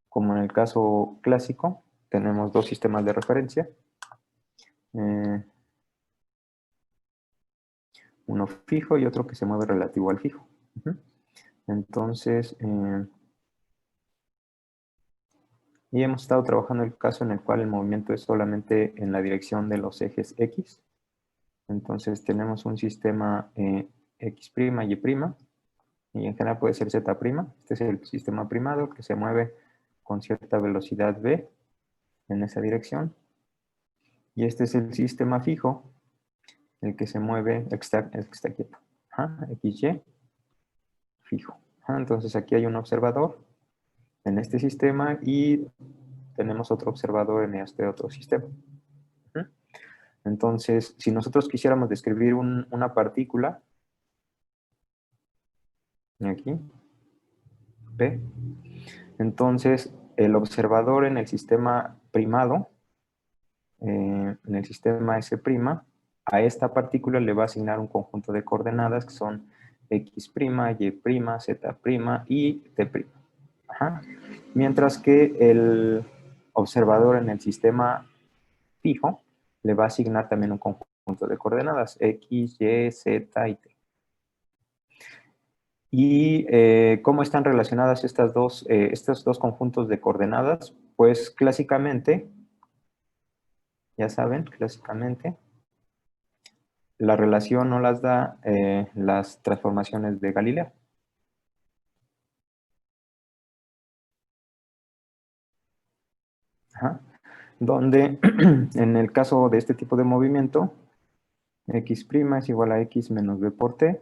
como en el caso clásico, tenemos dos sistemas de referencia. Uno fijo y otro que se mueve relativo al fijo. Entonces, y hemos estado trabajando el caso en el cual el movimiento es solamente en la dirección de los ejes X. Entonces tenemos un sistema X', Y', y en general puede ser Z'. Este es el sistema primado que se mueve con cierta velocidad V en esa dirección. Y este es el sistema fijo, el que se mueve, el que está quieto. XY, fijo. Entonces aquí hay un observador en este sistema y tenemos otro observador en este otro sistema. Entonces, si nosotros quisiéramos describir una partícula, aquí, P, entonces el observador en el sistema primado, en el sistema S', a esta partícula le va a asignar un conjunto de coordenadas que son X', Y', Z' y T'. Mientras que el observador en el sistema fijo le va a asignar también un conjunto de coordenadas X, Y, Z y T. ¿Y cómo están relacionadas estos dos conjuntos de coordenadas? Pues clásicamente, ya saben, clásicamente, la relación no las da las transformaciones de Galileo. Donde en el caso de este tipo de movimiento, X' es igual a X menos B por T,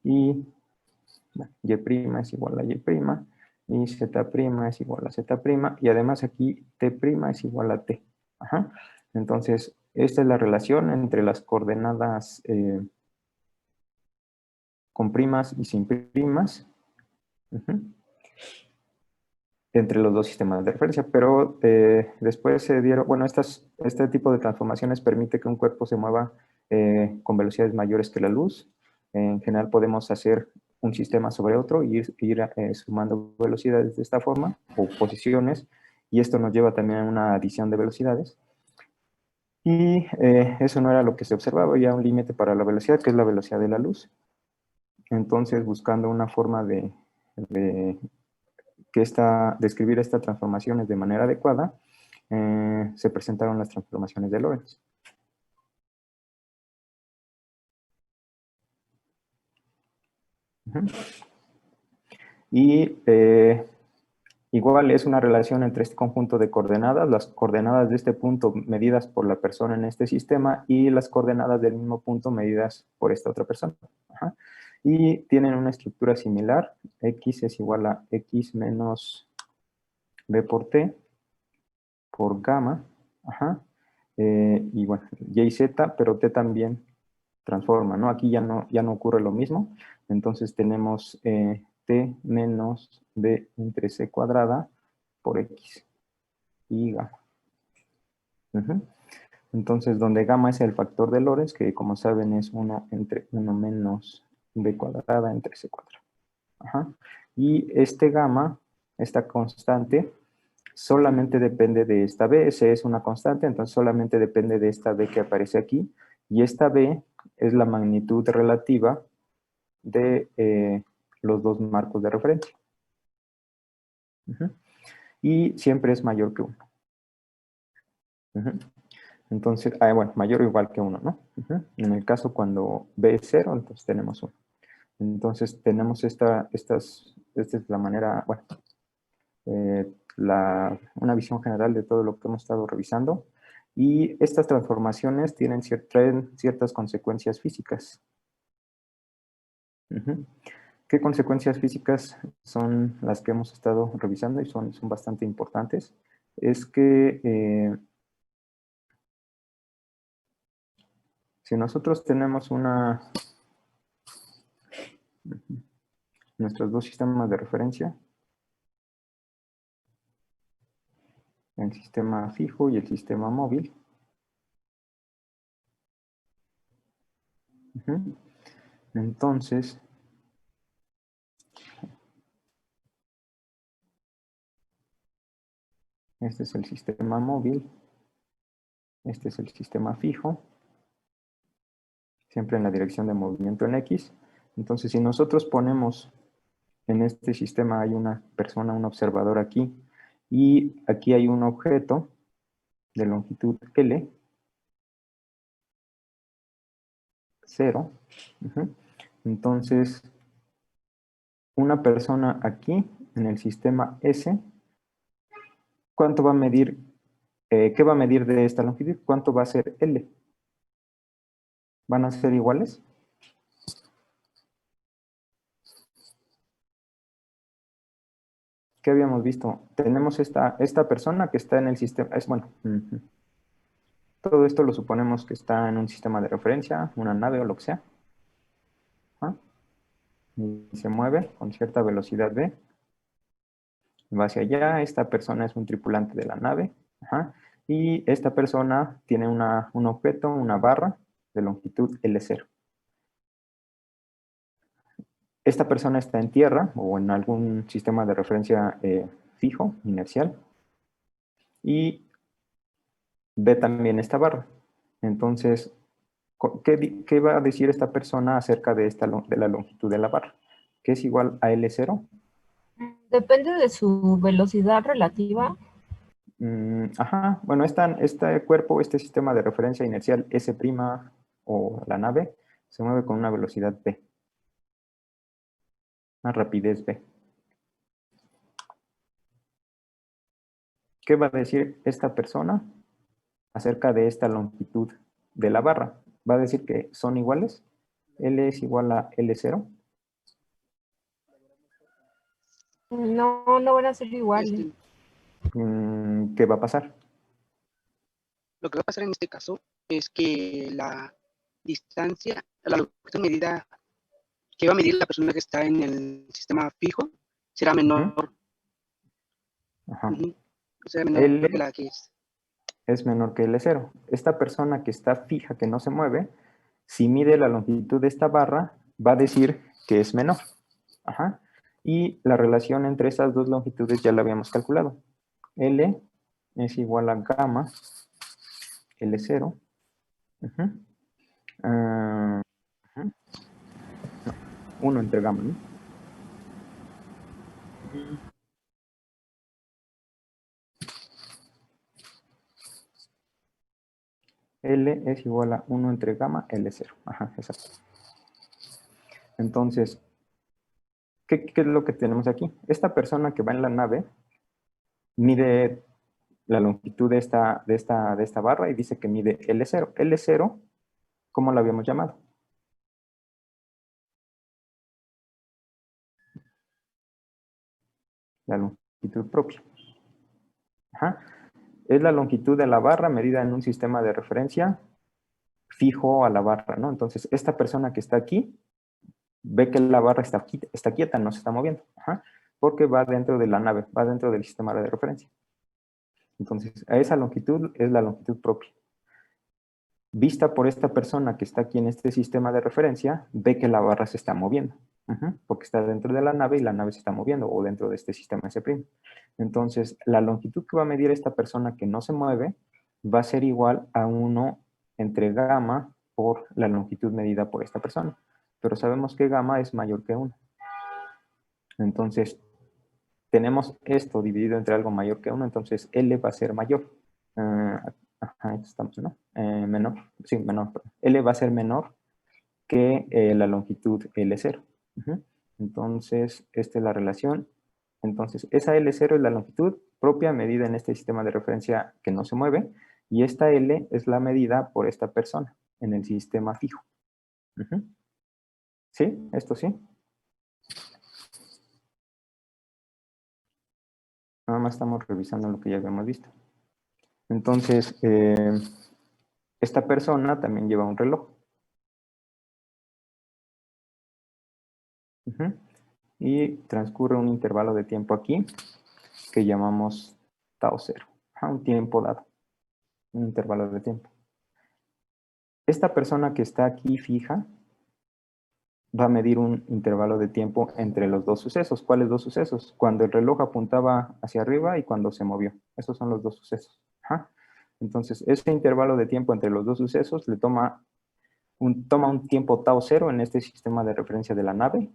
y Y' es igual a Y', y Z' es igual a Z', y además aquí T' es igual a T. Entonces, esta es la relación entre las coordenadas con primas y sin primas, entre los dos sistemas de referencia, pero después se dieron, bueno, este tipo de transformaciones permite que un cuerpo se mueva con velocidades mayores que la luz. En general podemos hacer un sistema sobre otro y ir sumando velocidades de esta forma, o posiciones, y esto nos lleva también a una adición de velocidades. Y eso no era lo que se observaba, había un límite para la velocidad, que es la velocidad de la luz. Entonces, buscando una forma de describir estas transformaciones de manera adecuada, se presentaron las transformaciones de Lorentz. Y igual es una relación entre este conjunto de coordenadas, las coordenadas de este punto medidas por la persona en este sistema y las coordenadas del mismo punto medidas por esta otra persona. Y tienen una estructura similar. X es igual a X menos B por T por gamma. Y bueno, Y y Z, pero T también transforma, ¿no? Aquí ya no ocurre lo mismo. Entonces tenemos T menos B entre C cuadrada por X y gamma. Entonces, donde gamma es el factor de Lorentz, que como saben es 1 entre 1 menos B cuadrada entre C cuadrada. Y este gamma, esta constante, solamente depende de esta B. S es una constante, entonces solamente depende de esta B que aparece aquí. Y esta B es la magnitud relativa de los dos marcos de referencia. Y siempre es mayor que 1. Entonces, bueno, mayor o igual que 1, ¿no? En el caso cuando B es 0, entonces tenemos 1. Entonces tenemos esta es la manera, bueno, una visión general de todo lo que hemos estado revisando. Y estas transformaciones traen ciertas consecuencias físicas. ¿Qué consecuencias físicas son las que hemos estado revisando y son bastante importantes? Es que si nosotros tenemos nuestros dos sistemas de referencia, el sistema fijo y el sistema móvil, entonces Este es el sistema móvil. Este es el sistema fijo. Siempre en la dirección de movimiento en X. Entonces, si nosotros ponemos en este sistema hay una persona, un observador aquí, y aquí hay un objeto de longitud L, 0. Entonces, una persona aquí en el sistema S, ¿cuánto va a medir? ¿Qué va a medir de esta longitud? ¿Cuánto va a ser L? ¿Van a ser iguales? ¿Qué habíamos visto? Tenemos esta persona que está en el sistema, bueno, todo esto lo suponemos que está en un sistema de referencia, una nave o lo que sea. ¿Ah? Y se mueve con cierta velocidad v. Va hacia allá, esta persona es un tripulante de la nave. Ajá. Y esta persona tiene un objeto, una barra de longitud L0. Esta persona está en tierra o en algún sistema de referencia fijo, inercial, y ve también esta barra. Entonces, ¿qué va a decir esta persona acerca de la longitud de la barra? ¿Que es igual a L0? Depende de su velocidad relativa. Ajá, bueno, este cuerpo, este sistema de referencia inercial S' o la nave, se mueve con una velocidad v, una rapidez v. ¿Qué va a decir esta persona acerca de esta longitud de la barra? ¿Va a decir que son iguales? L es igual a L0. No, no van a ser iguales. ¿Qué va a pasar? Lo que va a pasar en este caso es que la distancia, la longitud medida que va a medir la persona que está en el sistema fijo será menor. Ajá. Será menor que la que es menor que L0. Esta persona que está fija, que no se mueve, si mide la longitud de esta barra, va a decir que es menor. Ajá. Y la relación entre esas dos longitudes ya la habíamos calculado. L es igual a gamma L0. 1 entre gamma, ¿no? L es igual a 1 entre gamma L0. Ajá, exacto. Entonces, ¿qué es lo que tenemos aquí? Esta persona que va en la nave mide la longitud de esta barra y dice que mide L0. L0, ¿cómo lo habíamos llamado? La longitud propia. Ajá. Es la longitud de la barra medida en un sistema de referencia fijo a la barra, ¿no? Entonces, esta persona que está aquí ve que la barra está quieta, no se está moviendo. Ajá. Porque va dentro de la nave, va dentro del sistema de referencia. Entonces, a esa longitud es la longitud propia. Vista por esta persona que está aquí en este sistema de referencia, ve que la barra se está moviendo, porque está dentro de la nave y la nave se está moviendo, o dentro de este sistema S'. Entonces, la longitud que va a medir esta persona que no se mueve va a ser igual a 1 entre gamma por la longitud medida por esta persona. Pero sabemos que gamma es mayor que 1. Entonces, tenemos esto dividido entre algo mayor que 1, entonces L va a ser mayor. Ajá, estamos, ¿no? Menor, sí, menor. L va a ser menor que la longitud L0. Entonces, esta es la relación. Entonces, esa L0 es la longitud propia medida en este sistema de referencia que no se mueve, y esta L es la medida por esta persona en el sistema fijo. ¿Sí? ¿Esto sí? Nada más estamos revisando lo que ya habíamos visto. Entonces, esta persona también lleva un reloj. Y transcurre un intervalo de tiempo aquí que llamamos tau 0. Un tiempo dado. Un intervalo de tiempo. Esta persona que está aquí fija va a medir un intervalo de tiempo entre los dos sucesos. ¿Cuáles dos sucesos? Cuando el reloj apuntaba hacia arriba y cuando se movió. Esos son los dos sucesos. Ajá. Entonces, ese intervalo de tiempo entre los dos sucesos le toma un tiempo tau cero en este sistema de referencia de la nave.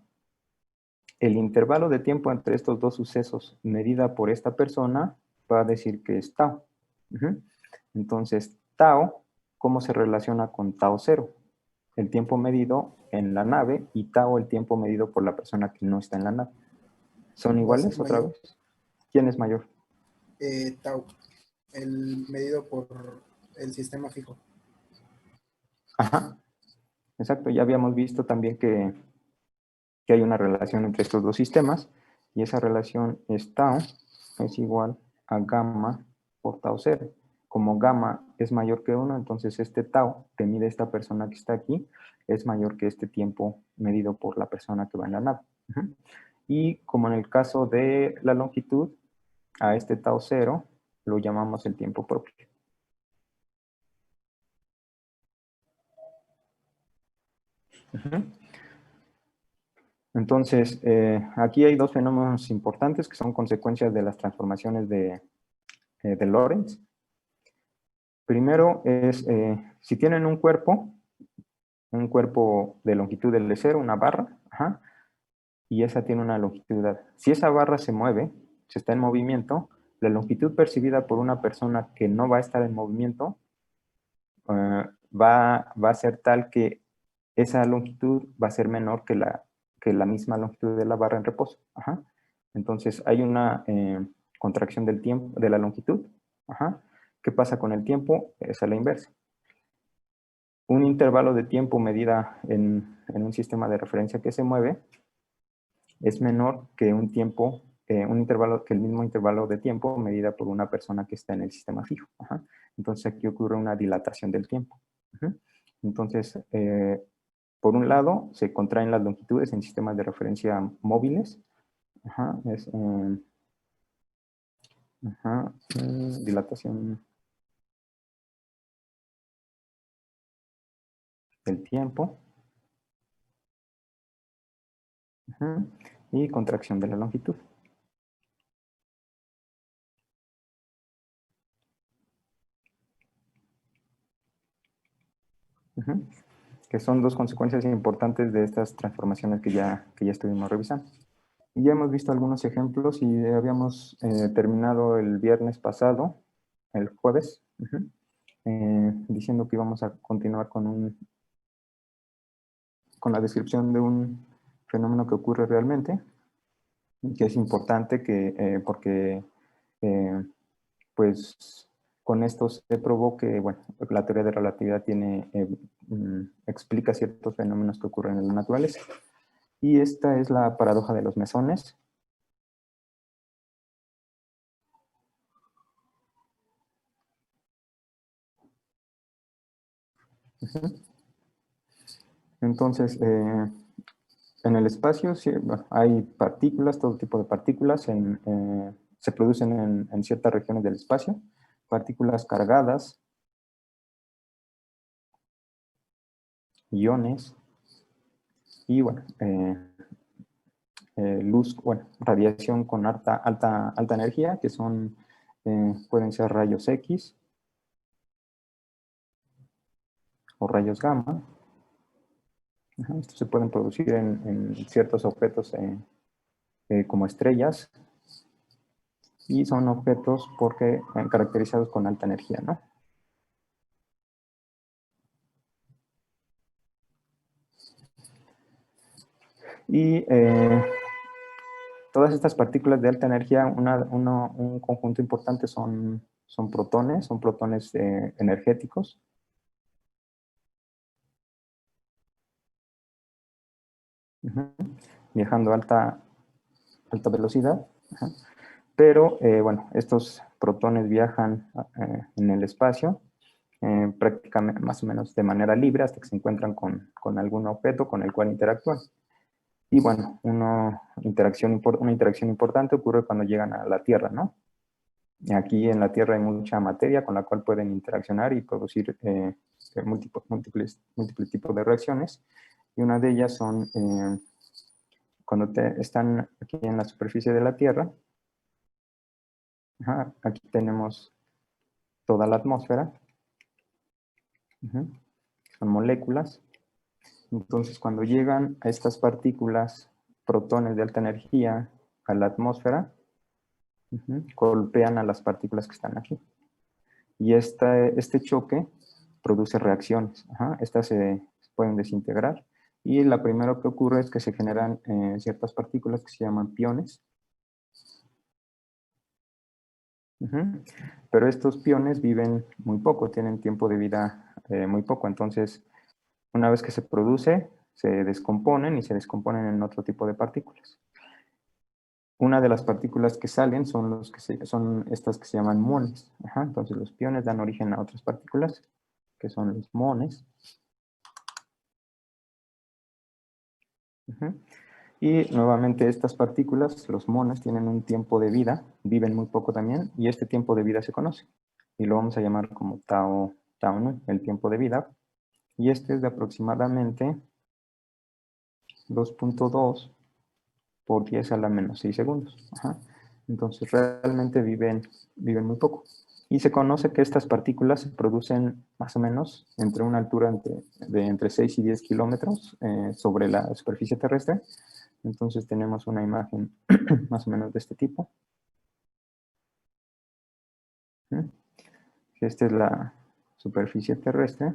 El intervalo de tiempo entre estos dos sucesos medida por esta persona va a decir que es tau. Entonces, tau, ¿cómo se relaciona con tau cero? El tiempo medido en la nave y tau el tiempo medido por la persona que no está en la nave. ¿Son iguales otra vez? ¿Quién es mayor? Tau, el medido por el sistema fijo. Ajá, exacto. Ya habíamos visto también que hay una relación entre estos dos sistemas y esa relación es tau es igual a gamma por tau cero. Como gamma es mayor que 1, entonces este tau que mide esta persona que está aquí es mayor que este tiempo medido por la persona que va en la nave. Y como en el caso de la longitud, a este tau cero lo llamamos el tiempo propio. Entonces, aquí hay dos fenómenos importantes que son consecuencias de las transformaciones de Lorentz. Primero es, si tienen un cuerpo de longitud L0, una barra, y esa tiene una longitud A. Si esa barra se mueve, se está en movimiento, la longitud percibida por una persona que no va a estar en movimiento va a ser tal que esa longitud va a ser menor que la misma longitud de la barra en reposo. Entonces hay una contracción del tiempo, de la longitud. ¿Qué pasa con el tiempo? Es a la inversa. Un intervalo de tiempo medida en un sistema de referencia que se mueve es menor que un tiempo, que el mismo intervalo de tiempo medida por una persona que está en el sistema fijo. Entonces aquí ocurre una dilatación del tiempo. Entonces, por un lado, se contraen las longitudes en sistemas de referencia móviles. Dilatación del tiempo. Y contracción de la longitud. Que son dos consecuencias importantes de estas transformaciones que ya estuvimos revisando. Y ya hemos visto algunos ejemplos y habíamos terminado el viernes pasado, el jueves, diciendo que íbamos a continuar con la descripción de un fenómeno que ocurre realmente, que es importante porque pues con esto se probó que, bueno, la teoría de relatividad explica ciertos fenómenos que ocurren en la naturaleza. Y esta es la paradoja de los mesones. Entonces, en el espacio hay partículas, todo tipo de partículas se producen en ciertas regiones del espacio, partículas cargadas, iones, y bueno, luz, bueno, radiación con alta energía, que pueden ser rayos X o rayos gamma. Estos se pueden producir en ciertos objetos como estrellas, y son objetos caracterizados con alta energía, ¿no? Y todas estas partículas de alta energía, un conjunto importante son protones energéticos. Viajando a alta velocidad. Pero, bueno, estos protones viajan en el espacio prácticamente más o menos de manera libre hasta que se encuentran con algún objeto con el cual interactúan. Y bueno, una interacción importante ocurre cuando llegan a la Tierra, ¿no? Aquí en la Tierra hay mucha materia con la cual pueden interaccionar y producir múltiples tipos de reacciones. Y una de ellas son cuando están aquí en la superficie de la Tierra. Aquí tenemos toda la atmósfera. Son moléculas. Entonces, cuando llegan a estas partículas, protones de alta energía, a la atmósfera, golpean a las partículas que están aquí. Y este choque produce reacciones. Estas se pueden desintegrar. Y la primera que ocurre es que se generan ciertas partículas que se llaman piones. Pero estos piones viven muy poco, tienen tiempo de vida muy poco. Entonces, una vez que se produce, se descomponen y se descomponen en otro tipo de partículas. Una de las partículas que salen son estas que se llaman muones. Entonces los piones dan origen a otras partículas, que son los muones. Y nuevamente estas partículas, los muones, tienen un tiempo de vida, viven muy poco también, y este tiempo de vida se conoce. Y lo vamos a llamar como tau nu, el tiempo de vida. Y este es de aproximadamente 2.2 por 10 a la menos 6 segundos. Entonces realmente viven muy poco. Y se conoce que estas partículas se producen más o menos entre una altura de entre 6 y 10 kilómetros sobre la superficie terrestre. Entonces tenemos una imagen más o menos de este tipo. Esta es la superficie terrestre.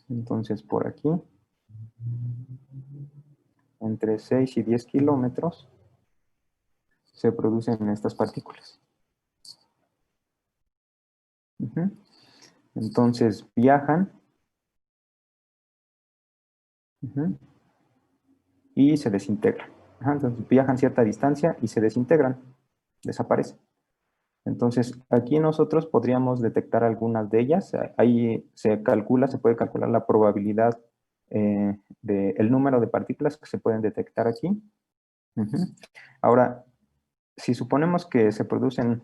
Entonces por aquí, entre 6 y 10 kilómetros, se producen estas partículas. Entonces viajan y se desintegran. Entonces viajan cierta distancia y se desintegran, desaparecen. Entonces aquí nosotros podríamos detectar algunas de ellas. Ahí se puede calcular la probabilidad del número de partículas que se pueden detectar aquí. Ahora, si suponemos que se producen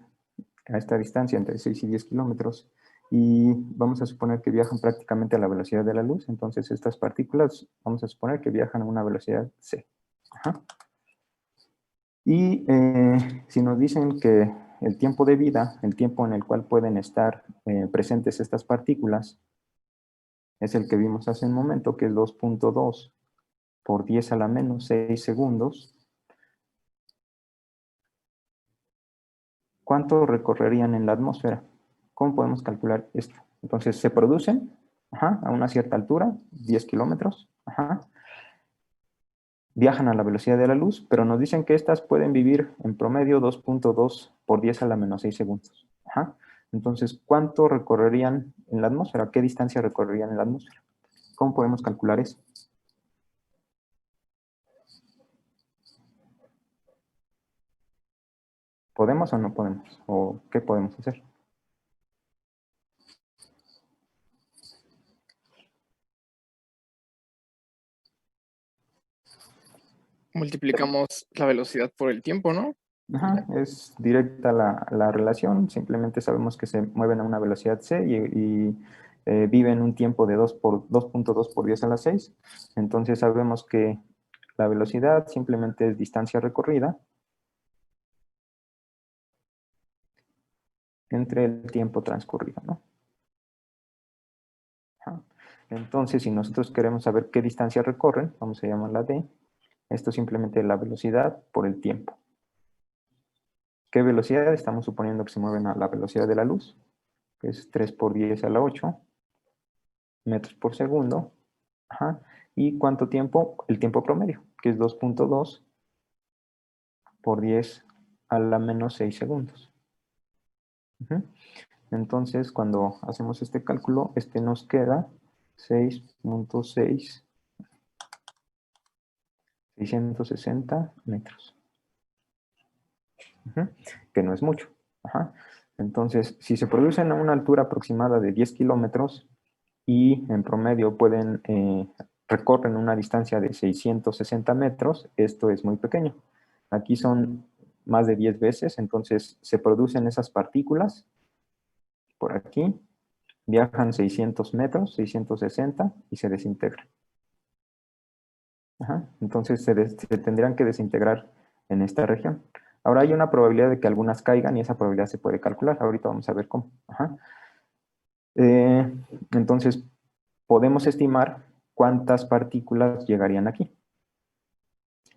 a esta distancia entre 6 y 10 kilómetros y vamos a suponer que viajan prácticamente a la velocidad de la luz, entonces estas partículas vamos a suponer que viajan a una velocidad c. Y si nos dicen que el tiempo de vida, el tiempo en el cual pueden estar presentes estas partículas, es el que vimos hace un momento, que es 2.2 por 10 a la menos 6 segundos, ¿cuánto recorrerían en la atmósfera? ¿Cómo podemos calcular esto? Entonces, se producen a una cierta altura, 10 kilómetros, viajan a la velocidad de la luz, pero nos dicen que estas pueden vivir en promedio 2.2 por 10 a la menos 6 segundos. Entonces, ¿cuánto recorrerían en la atmósfera? ¿Qué distancia recorrerían en la atmósfera? ¿Cómo podemos calcular eso? ¿Podemos o no podemos? ¿O qué podemos hacer? Multiplicamos la velocidad por el tiempo, ¿no? Es directa la relación, simplemente sabemos que se mueven a una velocidad c y viven un tiempo de 2.2 por 10 a la 6, entonces sabemos que la velocidad simplemente es distancia recorrida entre el tiempo transcurrido, ¿no? Entonces, si nosotros queremos saber qué distancia recorren, vamos a llamarla d, esto es simplemente la velocidad por el tiempo. ¿Qué velocidad? Estamos suponiendo que se mueven a la velocidad de la luz, que es 3 por 10 a la 8 metros por segundo. ¿Y cuánto tiempo? El tiempo promedio, que es 2.2 por 10 a la menos 6 segundos. Entonces, cuando hacemos este cálculo, nos queda 6.6, 660 metros. Que no es mucho. Entonces, si se producen a una altura aproximada de 10 kilómetros y en promedio recorren una distancia de 660 metros, esto es muy pequeño. Aquí son más de 10 veces, entonces se producen esas partículas por aquí, viajan 600 metros, 660 y se desintegran. Ajá, entonces se tendrían que desintegrar en esta región. Ahora hay una probabilidad de que algunas caigan y esa probabilidad se puede calcular. Ahorita vamos a ver cómo. Ajá. Entonces, podemos estimar cuántas partículas llegarían aquí.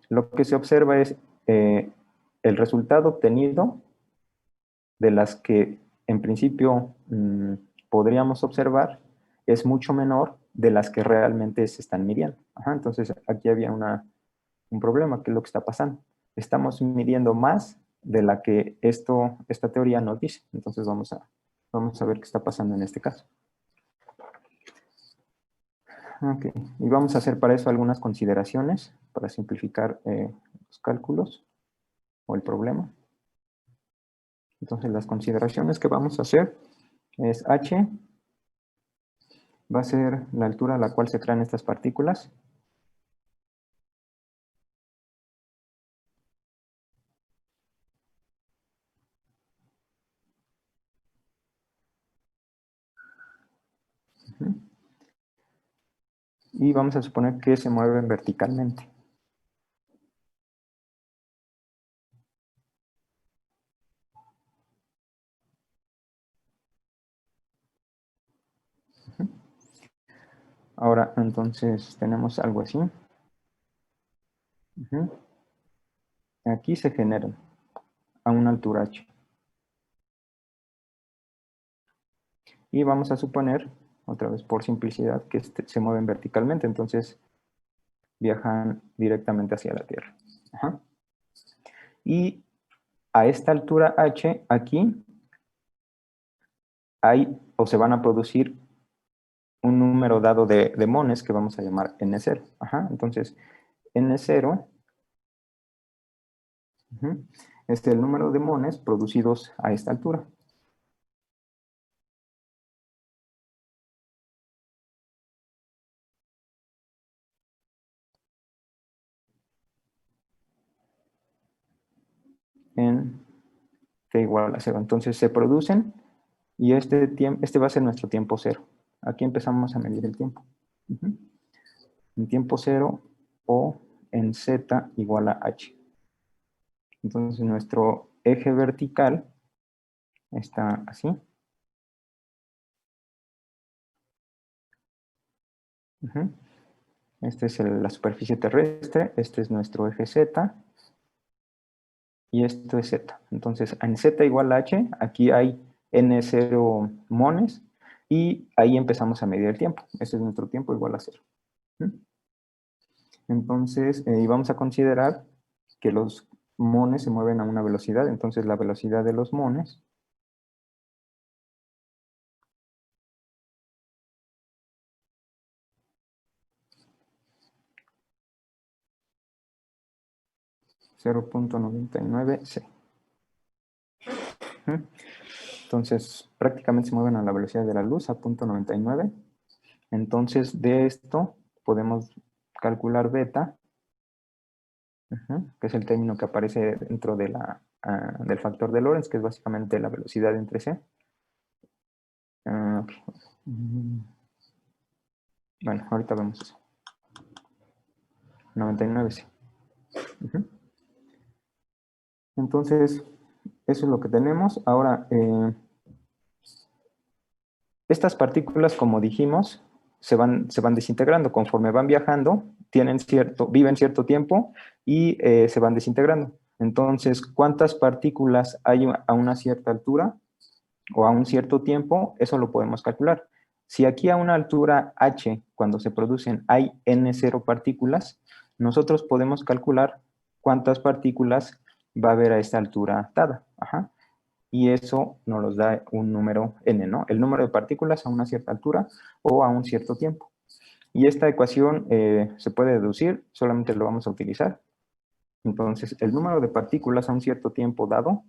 Lo que se observa es el resultado obtenido de las que en principio podríamos observar es mucho menor de las que realmente se están midiendo. Ajá, entonces, aquí había un problema, ¿qué es lo que está pasando? Estamos midiendo más de la que esta teoría nos dice. Entonces, vamos a ver qué está pasando en este caso. Ok, y vamos a hacer para eso algunas consideraciones para simplificar los cálculos o el problema. Entonces, las consideraciones que vamos a hacer es h va a ser la altura a la cual se crean estas partículas. Ujú. Y vamos a suponer que se mueven verticalmente. Ujú. Ahora, entonces, tenemos algo así. Ujú. Aquí se generan a una altura h. Y vamos a suponer, otra vez por simplicidad, que se mueven verticalmente, entonces viajan directamente hacia la Tierra. Ajá. Y a esta altura h, aquí, hay o se van a producir un número dado de mones que vamos a llamar n0. Ajá. Entonces, n0 es el número de mones producidos a esta altura. En t igual a 0. Entonces se producen y este va a ser nuestro tiempo cero. Aquí empezamos a medir el tiempo. En tiempo cero o en z igual a h. Entonces nuestro eje vertical está así. Esta es la superficie terrestre, este es nuestro eje z y esto es z. Entonces en z igual a h, aquí hay n0 mones y ahí empezamos a medir el tiempo. Este es nuestro tiempo igual a 0. Entonces, y vamos a considerar que los mones se mueven a una velocidad, entonces la velocidad de los mones es 0.99 c. Entonces, prácticamente se mueven a la velocidad de la luz, a 0.99. Entonces, de esto podemos calcular beta, que es el término que aparece dentro de del factor de Lorentz, que es básicamente la velocidad entre c. Okay. Bueno, ahorita vemos eso. 99c. Entonces, eso es lo que tenemos. Ahora, estas partículas, como dijimos, se van desintegrando conforme van viajando, viven cierto tiempo y se van desintegrando. Entonces, ¿cuántas partículas hay a una cierta altura o a un cierto tiempo? Eso lo podemos calcular. Si aquí a una altura h, cuando se producen, hay n0 partículas, nosotros podemos calcular cuántas partículas va a haber a esta altura dada. Ajá. Y eso nos da un número n, ¿no? El número de partículas a una cierta altura o a un cierto tiempo. Y esta ecuación se puede deducir, solamente lo vamos a utilizar. Entonces, el número de partículas a un cierto tiempo dado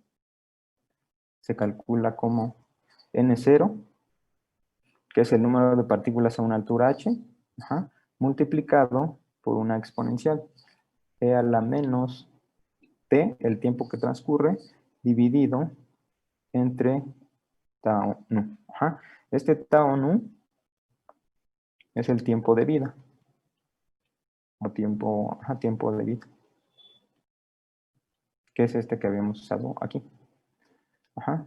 se calcula como n0, que es el número de partículas a una altura h, multiplicado por una exponencial, e a la menos t, el tiempo que transcurre, dividido entre tau nu. Este tau nu es el tiempo de vida. o tiempo de vida, que es este que habíamos usado aquí. Ajá.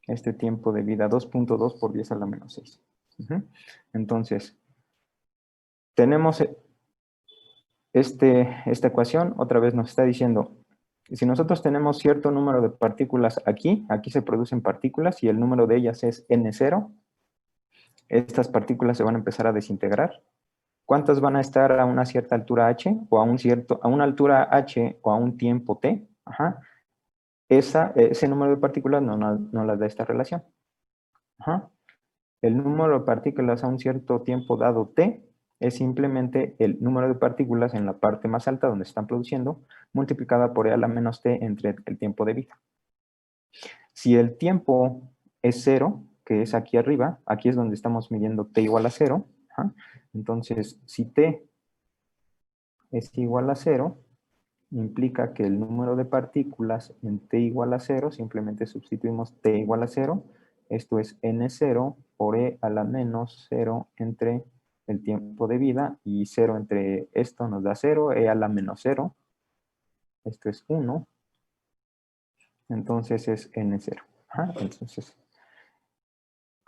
Este tiempo de vida, 2.2 por 10 a la menos 6. Entonces, tenemos esta ecuación, otra vez nos está diciendo, si nosotros tenemos cierto número de partículas aquí se producen partículas y el número de ellas es n0, estas partículas se van a empezar a desintegrar. ¿Cuántas van a estar a una cierta altura h o a una altura h o a un tiempo t? Ajá. Ese número de partículas no las da esta relación. Ajá. El número de partículas a un cierto tiempo dado t es simplemente el número de partículas en la parte más alta donde se están produciendo, multiplicada por e a la menos t entre el tiempo de vida. Si el tiempo es 0, que es aquí arriba, aquí es donde estamos midiendo t igual a 0, ajá. Entonces, si t es igual a 0, implica que el número de partículas en t igual a 0, simplemente sustituimos t igual a 0, esto es n0 por e a la menos 0 entre el tiempo de vida, y 0 entre esto nos da 0, e a la menos 0, esto es 1, entonces es n0. Ajá, entonces,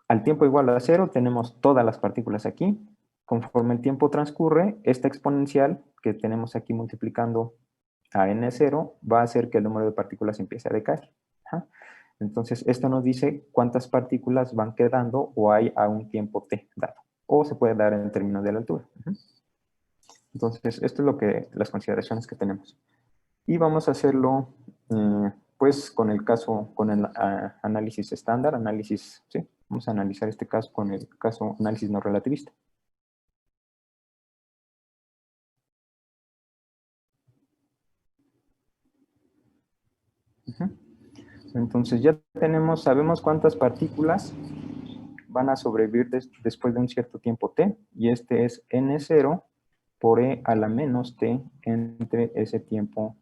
al tiempo igual a 0 tenemos todas las partículas aquí. Conforme el tiempo transcurre, esta exponencial que tenemos aquí multiplicando a n0 va a hacer que el número de partículas empiece a decaer. Ajá. Entonces, esto nos dice cuántas partículas van quedando o hay a un tiempo t dado. O se puede dar en términos de la altura. Ajá. Entonces, esto es las consideraciones que tenemos. Y vamos a hacerlo, pues, con el análisis estándar, sí. Vamos a analizar este caso con el caso análisis no relativista. Entonces ya sabemos cuántas partículas van a sobrevivir después de un cierto tiempo t, y este es n0 por e a la menos t entre ese tiempo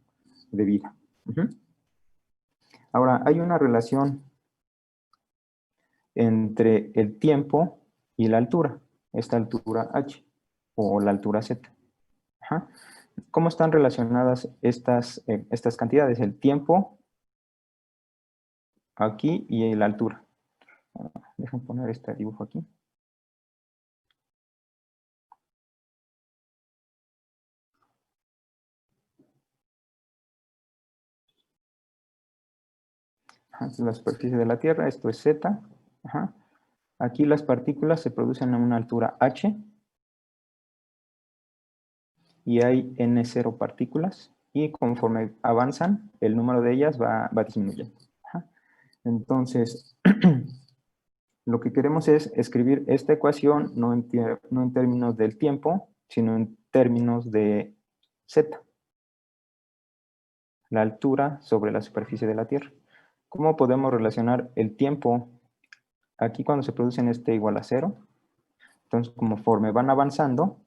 de vida. Ahora, hay una relación entre el tiempo y la altura, esta altura h o la altura z. Ajá. ¿Cómo están relacionadas estas cantidades? El tiempo aquí y la altura. Déjenme poner este dibujo aquí. Esta es la superficie de la Tierra, esto es Z. Ajá. Aquí las partículas se producen a una altura h y hay n0 partículas, y conforme avanzan, el número de ellas va disminuyendo. Ajá. Entonces, lo que queremos es escribir esta ecuación no en términos del tiempo, sino en términos de Z, la altura sobre la superficie de la Tierra. ¿Cómo podemos relacionar el tiempo? Aquí cuando se producen igual a 0, entonces conforme van avanzando,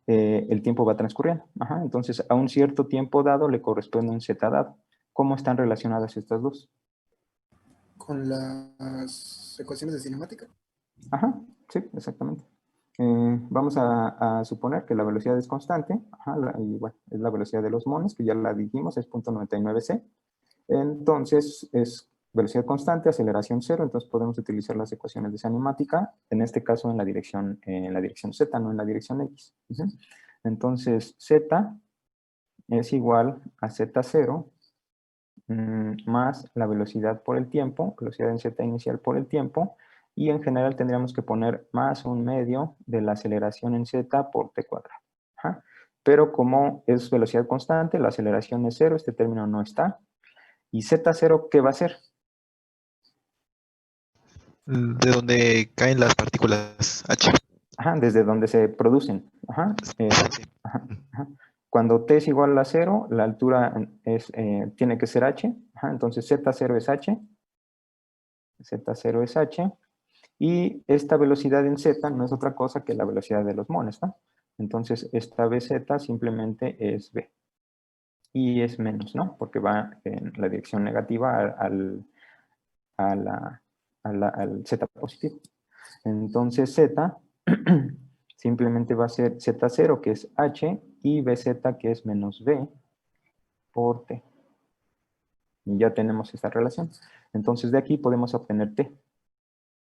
el tiempo va transcurriendo. Ajá, entonces a un cierto tiempo dado le corresponde un z dado. ¿Cómo están relacionadas estas dos? Con las ecuaciones de cinemática. Ajá, sí, exactamente. Vamos a suponer que la velocidad es constante. Ajá, y bueno, es la velocidad de los monos, que ya la dijimos, es 0.99c. Entonces es velocidad constante, aceleración cero, entonces podemos utilizar las ecuaciones de cinemática, en este caso en la dirección z, no en la dirección x. Entonces z es igual a z0 más la velocidad por el tiempo, velocidad en z inicial por el tiempo, y en general tendríamos que poner más un medio de la aceleración en z por t cuadrado. Ajá. Pero como es velocidad constante, la aceleración es cero, este término no está. ¿Y z0 qué va a ser? De donde caen las partículas H. Ajá, desde donde se producen. Ajá, ajá. Cuando t es igual a 0, la altura tiene que ser h. Ajá, entonces z0 es h. Z0 es h. Y esta velocidad en z no es otra cosa que la velocidad de los monos, ¿no? Entonces esta bz simplemente es b. Y es menos, ¿no? Porque va en la dirección negativa al z positivo. Entonces z simplemente va a ser z0, que es h, y bz, que es menos b por t. Y ya tenemos esta relación. Entonces, de aquí podemos obtener t.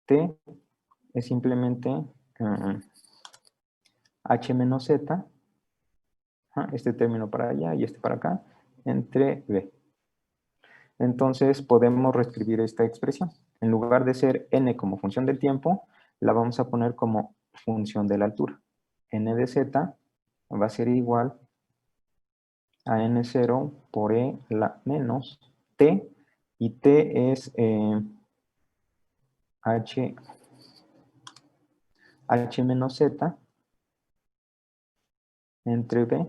T es simplemente h menos z, este término para allá y este para acá, entre b. Entonces, podemos reescribir esta expresión. En lugar de ser n como función del tiempo, la vamos a poner como función de la altura. N de z va a ser igual a n0 por e la menos t, y t es h menos z entre b,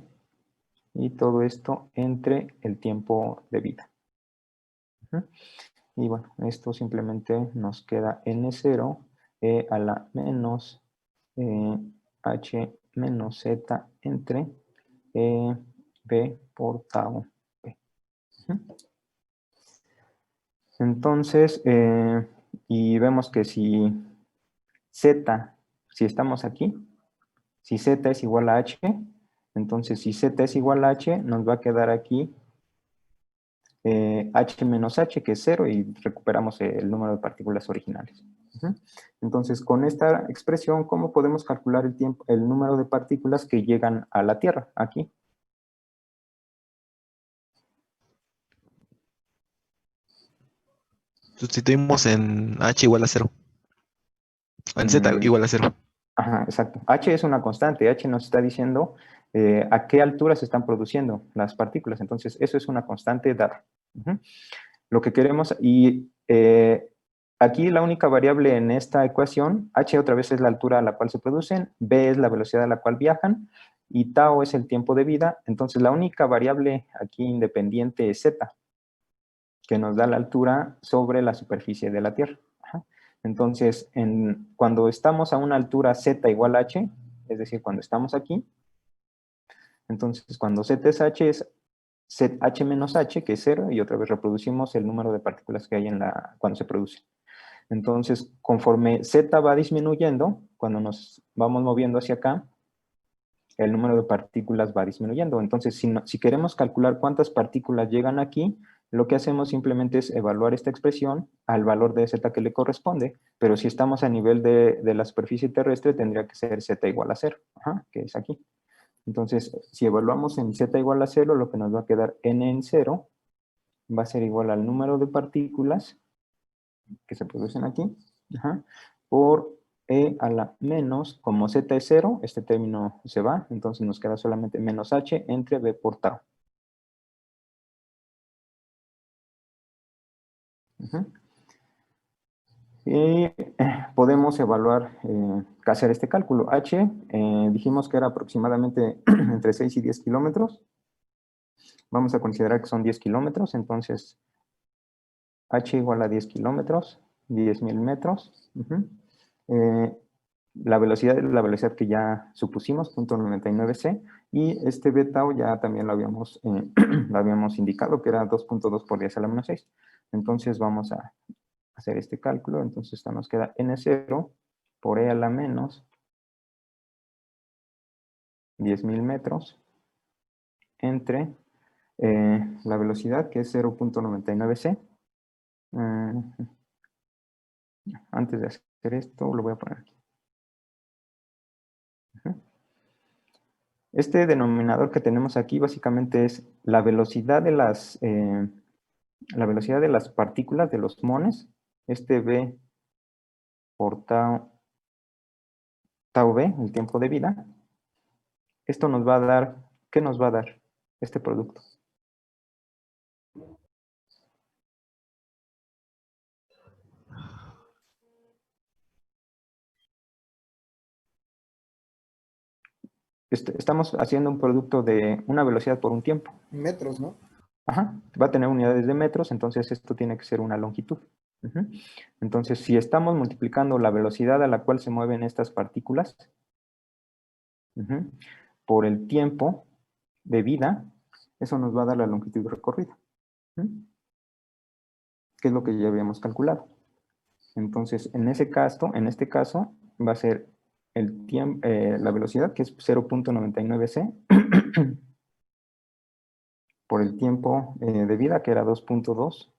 y todo esto entre el tiempo de vida. Y bueno, esto simplemente nos queda n0 e a la menos h menos z entre b por tau b. Entonces, y vemos que si z, si estamos aquí, si z es igual a h, entonces si z es igual a h, nos va a quedar aquí h menos h, que es 0, y recuperamos el número de partículas originales. Entonces, con esta expresión, ¿cómo podemos calcular el tiempo, el número de partículas que llegan a la Tierra, aquí? Sustituimos en h igual a 0. En z igual a 0. Ajá, exacto. H es una constante. H nos está diciendo a qué altura se están produciendo las partículas. Entonces, eso es una constante dada. Lo que queremos, y aquí la única variable en esta ecuación, h otra vez es la altura a la cual se producen, b es la velocidad a la cual viajan, y tau es el tiempo de vida. Entonces, la única variable aquí independiente es z, que nos da la altura sobre la superficie de la Tierra. Entonces, cuando estamos a una altura z igual a h, es decir, cuando estamos aquí, entonces cuando z es h, es h menos h, que es 0, y otra vez reproducimos el número de partículas que hay cuando se produce. Entonces, conforme z va disminuyendo, cuando nos vamos moviendo hacia acá, el número de partículas va disminuyendo. Entonces, si queremos calcular cuántas partículas llegan aquí, lo que hacemos simplemente es evaluar esta expresión al valor de z que le corresponde, pero si estamos a nivel de la superficie terrestre, tendría que ser z igual a 0, que es aquí. Entonces, si evaluamos en z igual a 0, lo que nos va a quedar n en 0 va a ser igual al número de partículas que se producen aquí, por e a la menos, como z es 0, este término se va, entonces nos queda solamente menos h entre b por tau. Y podemos evaluar, hacer este cálculo. H, dijimos que era aproximadamente entre 6 y 10 kilómetros. Vamos a considerar que son 10 kilómetros, entonces H igual a 10 kilómetros, 10.000 metros. La velocidad es la velocidad que ya supusimos, 0.99 c, y este b tau ya también lo habíamos indicado, que era 2.2 por 10 a la menos 6. Entonces vamos a hacer este cálculo. Entonces esto nos queda n0 por e a la menos 10.000 metros entre la velocidad, que es 0.99 c. Antes de hacer esto, lo voy a poner aquí. Este denominador que tenemos aquí básicamente es la velocidad de las partículas, de los mones, este v por tau v, el tiempo de vida. Esto nos va a dar, ¿qué nos va a dar este producto? Estamos haciendo un producto de una velocidad por un tiempo. Metros, ¿no? Va a tener unidades de metros, entonces esto tiene que ser una longitud. Entonces, si estamos multiplicando la velocidad a la cual se mueven estas partículas por el tiempo de vida, eso nos va a dar la longitud recorrida, que es lo que ya habíamos calculado. Entonces, en este caso, va a ser el tiempo, la velocidad, que es 0.99 c, por el tiempo de vida, que era 2.2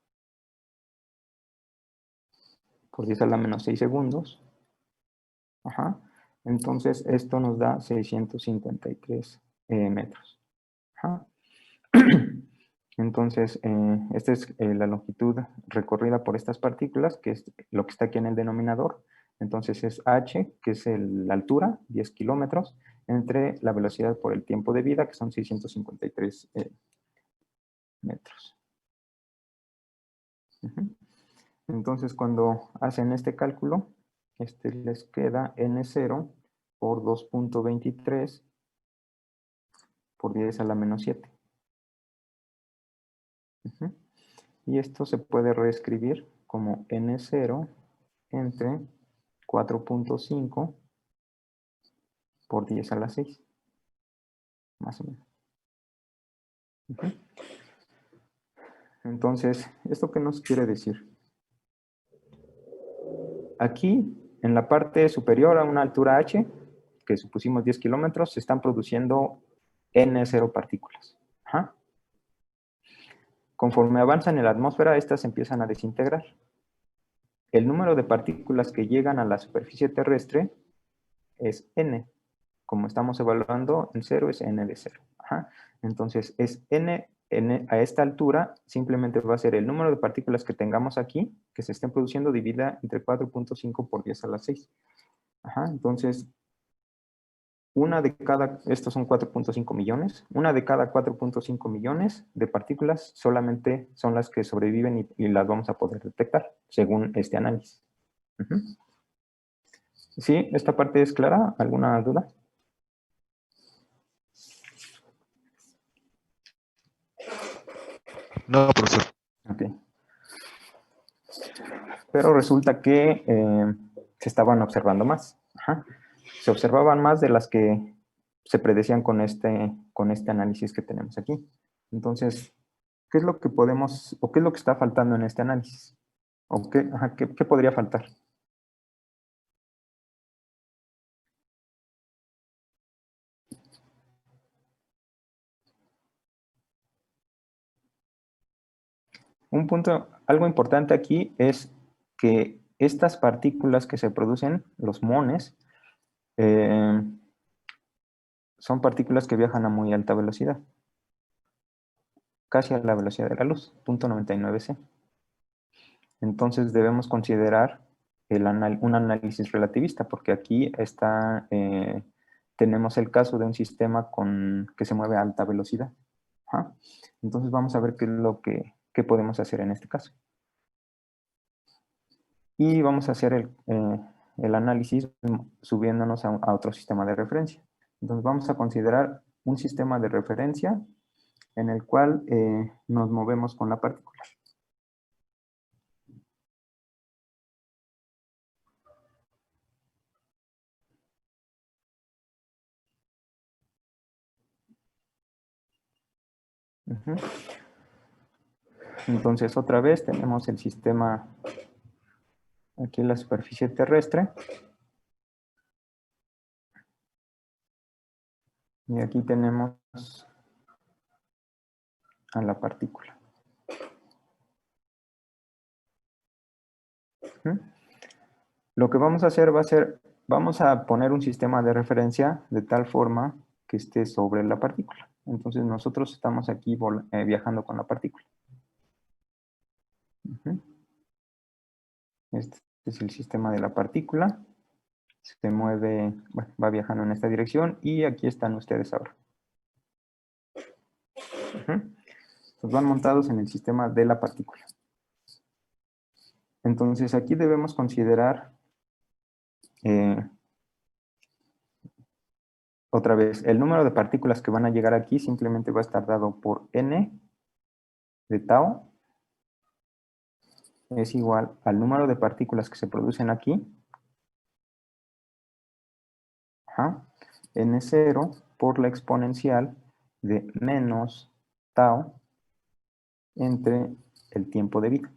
por 10 a la menos 6 segundos. Ajá. Entonces, esto nos da 653 metros. Ajá. Entonces, esta es la longitud recorrida por estas partículas, que es lo que está aquí en el denominador. Entonces, es h, que es la altura, 10 kilómetros, entre la velocidad por el tiempo de vida, que son 653 metros. Ujú. Entonces, cuando hacen este cálculo, les queda n0 por 2.23 por 10 a la menos 7. Ujú. Y esto se puede reescribir como n0 entre 4.5 por 10 a la 6. Más o menos. Ujú. Entonces, ¿esto qué nos quiere decir? Aquí, en la parte superior a una altura h, que supusimos 10 kilómetros, se están produciendo n0 partículas. Ajá. Conforme avanzan en la atmósfera, estas se empiezan a desintegrar. El número de partículas que llegan a la superficie terrestre es n. Como estamos evaluando, el 0 es n de 0. Ajá. Entonces, es n a esta altura, simplemente va a ser el número de partículas que tengamos aquí, que se estén produciendo, dividida entre 4.5 por 10 a la 6. Ajá. Entonces, estos son 4.5 millones, una de cada 4.5 millones de partículas solamente son las que sobreviven y las vamos a poder detectar, según este análisis. Ujú. ¿Sí? ¿Esta parte es clara? ¿Alguna duda? No, profesor. Ok. Pero resulta que se estaban observando más. Ajá. Se observaban más de las que se predecían con este análisis que tenemos aquí. Entonces, ¿qué es lo que podemos, o qué es lo que está faltando en este análisis? ¿O qué podría faltar? Un punto, algo importante aquí es que estas partículas que se producen, los mones, son partículas que viajan a muy alta velocidad, casi a la velocidad de la luz, 0.99c. Entonces debemos considerar un análisis relativista, porque aquí tenemos el caso de un sistema que se mueve a alta velocidad. Ajá. Entonces vamos a ver qué podemos hacer en este caso. Y vamos a hacer el análisis subiéndonos a otro sistema de referencia. Entonces vamos a considerar un sistema de referencia en el cual nos movemos con la partícula. Ujú. Entonces otra vez tenemos el sistema aquí en la superficie terrestre. Y aquí tenemos a la partícula. ¿Mm? Lo que vamos a hacer vamos a poner un sistema de referencia de tal forma que esté sobre la partícula. Entonces nosotros estamos aquí viajando con la partícula. Este es el sistema de la partícula. Se mueve, bueno, va viajando en esta dirección y aquí están ustedes ahora. Pues van montados en el sistema de la partícula. Entonces aquí debemos considerar otra vez, el número de partículas que van a llegar aquí simplemente va a estar dado por n de tau es igual al número de partículas que se producen aquí, n0 por la exponencial de menos tau entre el tiempo de vida.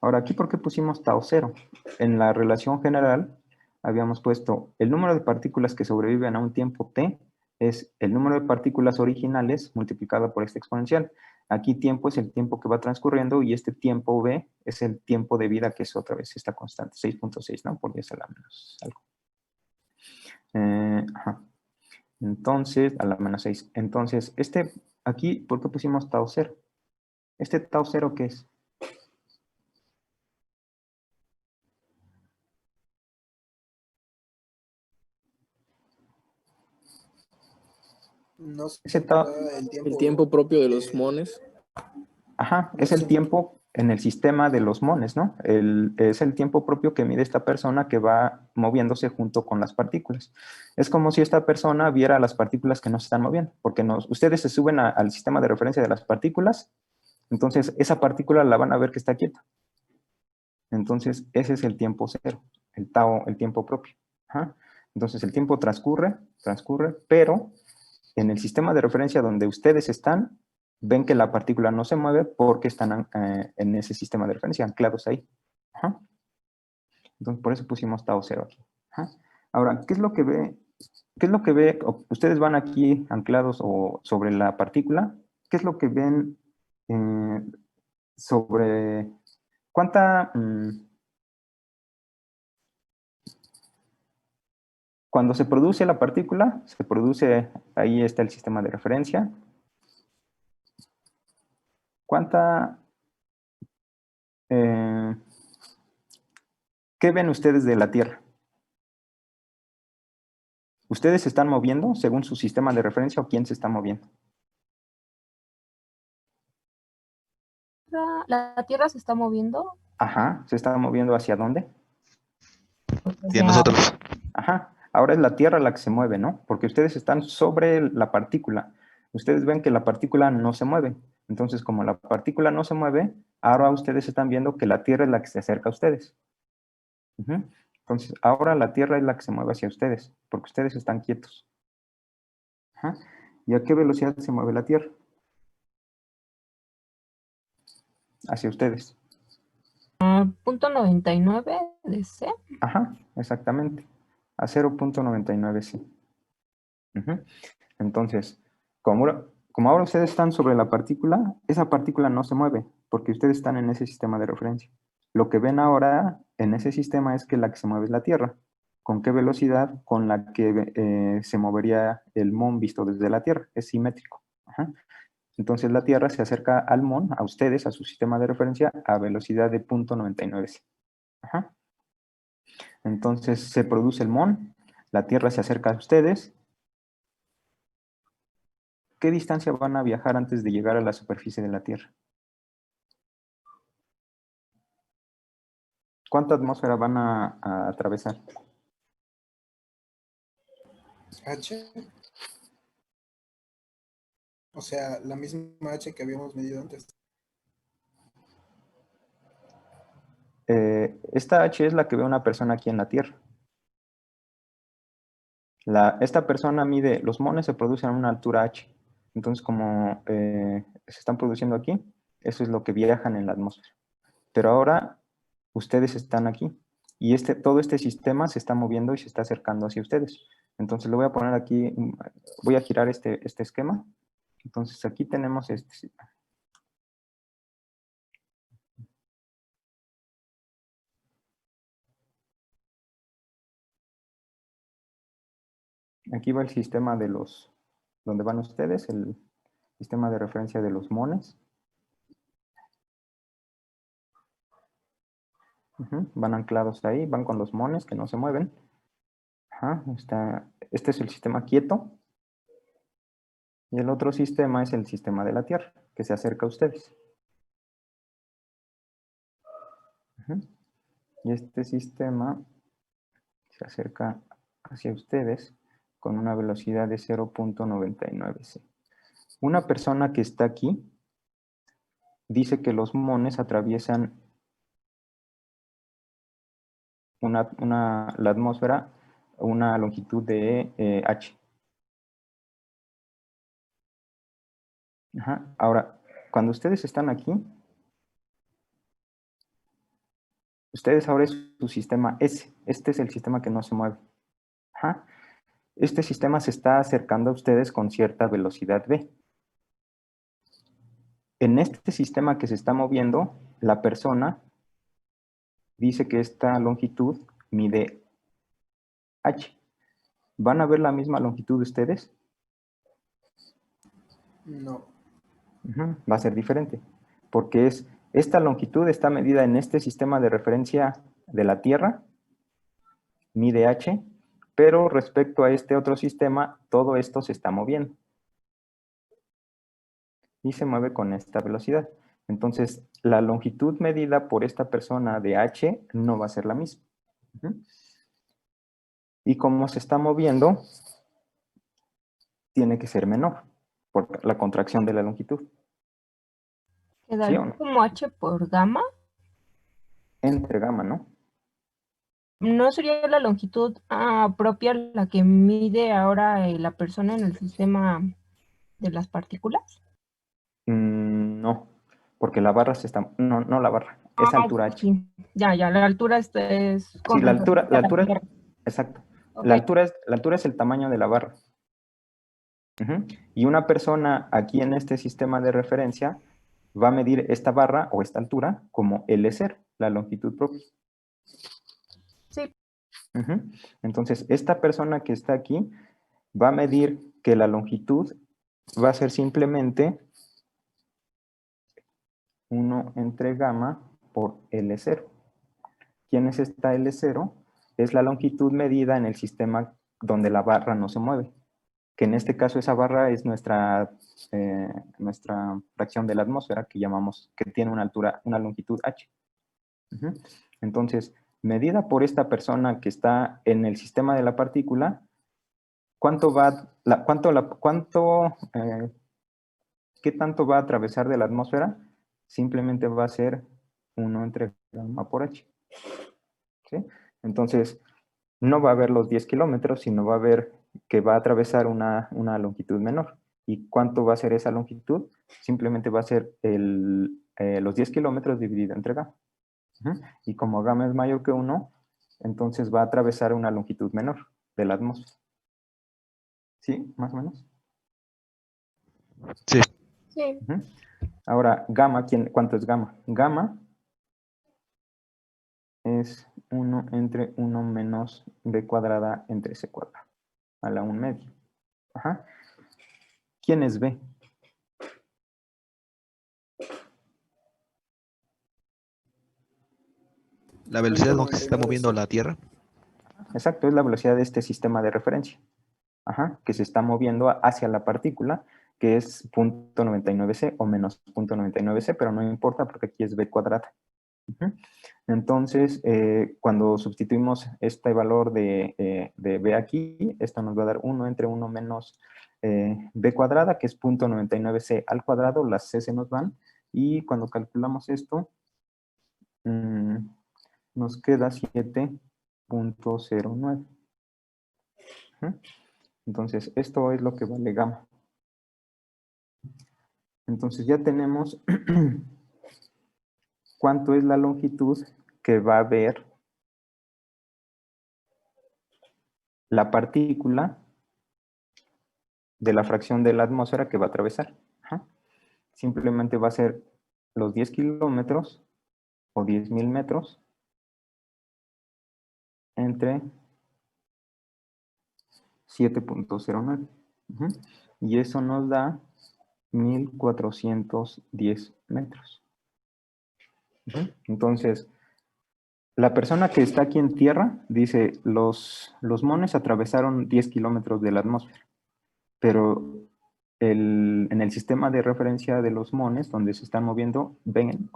Ahora, aquí, ¿por qué pusimos tau 0? En la relación general habíamos puesto el número de partículas que sobreviven a un tiempo t es el número de partículas originales multiplicado por este exponencial. Aquí tiempo es el tiempo que va transcurriendo y este tiempo v es el tiempo de vida, que es otra vez esta constante, 6.6, ¿no? Por 10 a la menos algo. Ajá. Entonces, a la menos 6. Entonces, aquí, ¿por qué pusimos tau 0? ¿Este tau 0 qué es? No Ese sé, tau, El tiempo propio de los eh, mones. ajá, no es sé el si me- tiempo en el sistema de los mones, ¿no? Es el tiempo propio que mide esta persona que va moviéndose junto con las partículas. Es como si esta persona viera las partículas que no se están moviendo, porque ustedes se suben al sistema de referencia de las partículas, entonces esa partícula la van a ver que está quieta. Entonces ese es el tiempo cero, el tau, el tiempo propio. Ajá. Entonces el tiempo transcurre, pero en el sistema de referencia donde ustedes están, ven que la partícula no se mueve porque están en ese sistema de referencia, anclados ahí. Ajá. Entonces, por eso pusimos tau 0 aquí. Ajá. Ahora, ¿qué es lo que ve? ¿Qué es lo que ve? Ustedes van aquí anclados o sobre la partícula. ¿Qué es lo que ven sobre cuánta... cuando se produce la partícula, se produce, ahí está el sistema de referencia. ¿Cuánta... ¿qué ven ustedes de la Tierra? ¿Ustedes se están moviendo según su sistema de referencia o quién se está moviendo? La Tierra se está moviendo. Ajá, ¿se está moviendo hacia dónde? Y a nosotros. Ajá, ahora es la Tierra la que se mueve, ¿no? Porque ustedes están sobre la partícula. Ustedes ven que la partícula no se mueve. Entonces, como la partícula no se mueve, ahora ustedes están viendo que la Tierra es la que se acerca a ustedes. Ujú. Entonces, ahora la Tierra es la que se mueve hacia ustedes, porque ustedes están quietos. Ajá. ¿Y a qué velocidad se mueve la Tierra? Hacia ustedes. Punto 99 de C. Ajá, exactamente. A 0.99, sí. Ujú. Entonces, como ahora ustedes están sobre la partícula, esa partícula no se mueve, porque ustedes están en ese sistema de referencia. Lo que ven ahora en ese sistema es que la que se mueve es la Tierra. ¿Con qué velocidad? Con la que se movería el MON visto desde la Tierra. Es simétrico. Ajá. Entonces la Tierra se acerca al MON, a ustedes, a su sistema de referencia, a velocidad de 0.99. Ajá. Entonces se produce el MON, la Tierra se acerca a ustedes. ¿Qué distancia van a viajar antes de llegar a la superficie de la Tierra? ¿Cuánta atmósfera van a atravesar? H, o sea, la misma H que habíamos medido antes. Esta H es la que ve una persona aquí en la Tierra. Esta persona mide, los mones se producen a una altura H. Entonces, como se están produciendo aquí, eso es lo que viajan en la atmósfera. Pero ahora ustedes están aquí y todo este sistema se está moviendo y se está acercando hacia ustedes. Entonces, le voy a poner aquí, voy a girar este esquema. Entonces, aquí tenemos este. Aquí va el sistema de donde van ustedes, el sistema de referencia de los mones. Van anclados ahí, van con los mones que no se mueven. Ajá, este es el sistema quieto. Y el otro sistema es el sistema de la Tierra, que se acerca a ustedes. Y este sistema se acerca hacia ustedes con una velocidad de 0.99 c. Una persona que está aquí dice que los mones atraviesan la atmósfera a una longitud de h. Ajá. Ahora, cuando ustedes están aquí, Ustedes ahora es su sistema S. Este es el sistema que no se mueve. Ajá. Este sistema se está acercando a ustedes con cierta velocidad V. En este sistema que se está moviendo, la persona dice que esta longitud mide H. ¿Van a ver la misma longitud ustedes? No. Ujú, va a ser diferente, porque esta longitud está medida en este sistema de referencia de la Tierra, mide H, pero respecto a este otro sistema, todo esto se está moviendo. Y se mueve con esta velocidad. Entonces, la longitud medida por esta persona de H no va a ser la misma. Ujú. Y como se está moviendo, tiene que ser menor, por la contracción de la longitud. ¿Sí o Quedaría no? como H por gamma. Entre gamma, ¿no? ¿No sería la longitud propia la que mide ahora la persona en el sistema de las partículas? No, porque la barra se está... No, no la barra, es altura H. Sí, ya, la altura es Sí, con referencia a la Tierra. exacto. Ok. La altura es el tamaño de la barra. Ujú. Y una persona aquí en este sistema de referencia va a medir esta barra o esta altura como L0, la longitud propia. Sí, Ujú. Entonces, esta persona que está aquí va a medir que la longitud va a ser simplemente 1 entre gamma por L0. ¿Quién es esta L0? Es la longitud medida en el sistema donde la barra no se mueve. Que en este caso esa barra es nuestra fracción de la atmósfera que llamamos, que tiene una altura, una longitud H. Ujú. Entonces, medida por esta persona que está en el sistema de la partícula, ¿qué tanto va a atravesar de la atmósfera? Simplemente va a ser 1 entre gamma por H. ¿Sí? Entonces, no va a haber los 10 kilómetros, sino va a haber que va a atravesar una longitud menor. ¿Y cuánto va a ser esa longitud? Simplemente va a ser los 10 kilómetros dividido entre gamma. Y como gamma es mayor que 1, entonces va a atravesar una longitud menor de la atmósfera. ¿Sí? ¿Más o menos? Sí. sí. Ahora, gamma, ¿cuánto es gamma? Gamma es 1 entre 1 menos b cuadrada entre c cuadrada, a la 1 medio. Ajá. ¿Quién es b? La velocidad con que se está 0.99 moviendo C. la Tierra. Exacto, es la velocidad de este sistema de referencia. Ajá, que se está moviendo hacia la partícula, que es 0.99c o menos 0.99c, pero no importa porque aquí es b cuadrada. Entonces, cuando sustituimos este valor de b aquí, esto nos va a dar 1 entre 1 menos b cuadrada, que es 0.99c al cuadrado, las c se nos van, y cuando calculamos esto, nos queda 7.09. Entonces, esto es lo que vale gamma. Entonces ya tenemos cuánto es la longitud que va a ver la partícula de la fracción de la atmósfera que va a atravesar. Ajá. Simplemente va a ser los 10 kilómetros o 10.000 metros entre 7.09. Y eso nos da 1.410 metros. Entonces, la persona que está aquí en tierra dice, los mones atravesaron 10 kilómetros de la atmósfera, pero en el sistema de referencia de los mones, donde se están moviendo, ven,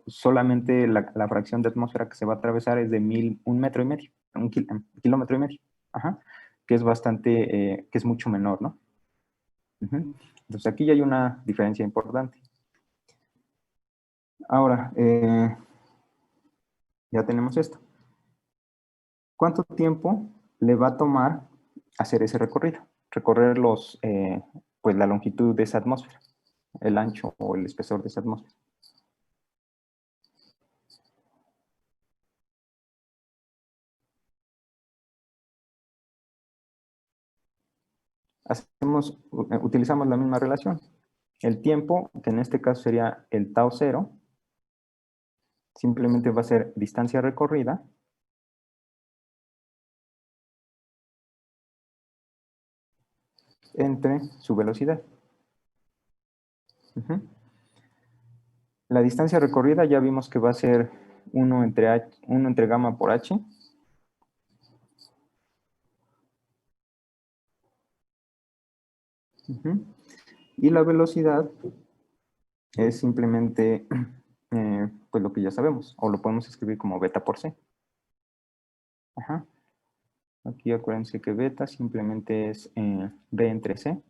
solamente la fracción de atmósfera que se va a atravesar es de 1,5 metros, un kilómetro y medio, ajá, que es bastante, que es mucho menor, ¿no? Entonces aquí ya hay una diferencia importante. Ahora, ya tenemos esto. ¿Cuánto tiempo le va a tomar hacer ese recorrido? Recorrer pues la longitud de esa atmósfera, el ancho o el espesor de esa atmósfera. utilizamos la misma relación. El tiempo, que en este caso sería el tau 0, simplemente va a ser distancia recorrida entre su velocidad. La distancia recorrida ya vimos que va a ser 1 entre gamma por h. Y la velocidad es simplemente pues lo que ya sabemos, o lo podemos escribir como beta por c. Aquí acuérdense que beta simplemente es b entre c.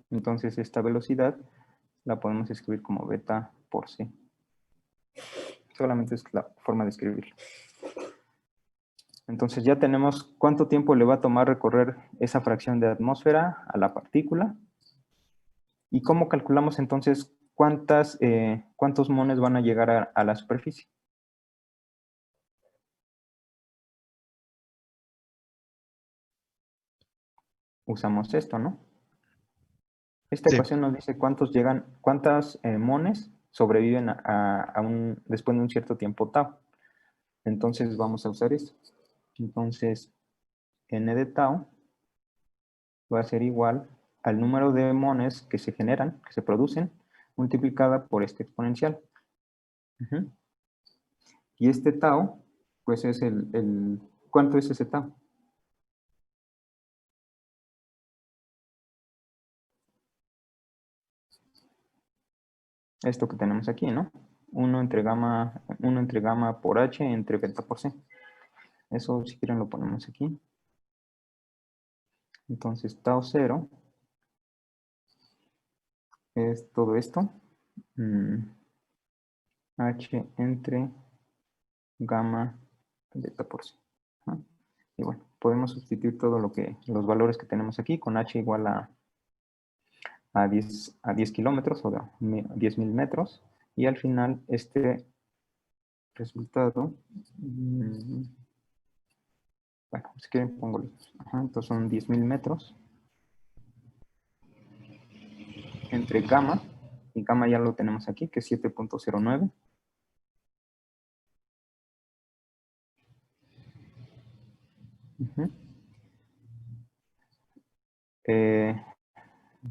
Entonces esta velocidad la podemos escribir como beta por c. Solamente es la forma de escribirlo. Entonces ya tenemos cuánto tiempo le va a tomar recorrer esa fracción de atmósfera a la partícula. ¿Y cómo calculamos entonces cuántos mones van a llegar a la superficie? Usamos esto, ¿no? Esta Sí. ecuación nos dice cuántas mones sobreviven después de un cierto tiempo tau. Entonces vamos a usar esto. Entonces, n de tau va a ser igual al número de mones que se generan, que se producen, multiplicada por este exponencial. Y este tau, pues es ¿cuánto es ese tau? Esto que tenemos aquí, ¿no? 1 entre gamma por h entre beta por c. Eso, si quieren, lo ponemos aquí. Entonces, tau 0 es todo esto. H entre gamma beta por c. Y bueno, podemos sustituir los valores que tenemos aquí con h igual a 10 kilómetros o 10.000 metros. Y al final este resultado, bueno, si quieren pongo, entonces son 10.000 metros entre gamma, y gamma ya lo tenemos aquí, que es 7.09.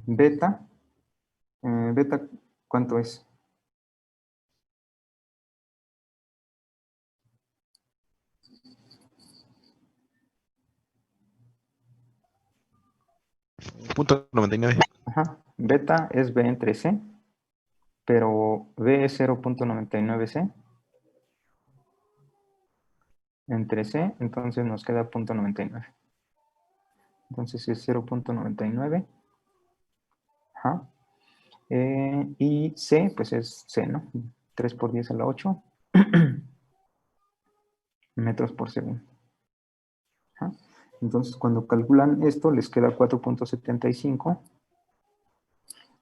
Beta, beta, ¿cuánto es? Punto 99. Beta es B entre C, pero B es 0.99C entre C, entonces nos queda 0.99. Entonces es 0.99. Y C, pues es C, ¿no? 3 por 10 a la 8 metros por segundo. Entonces, cuando calculan esto, les queda 4.75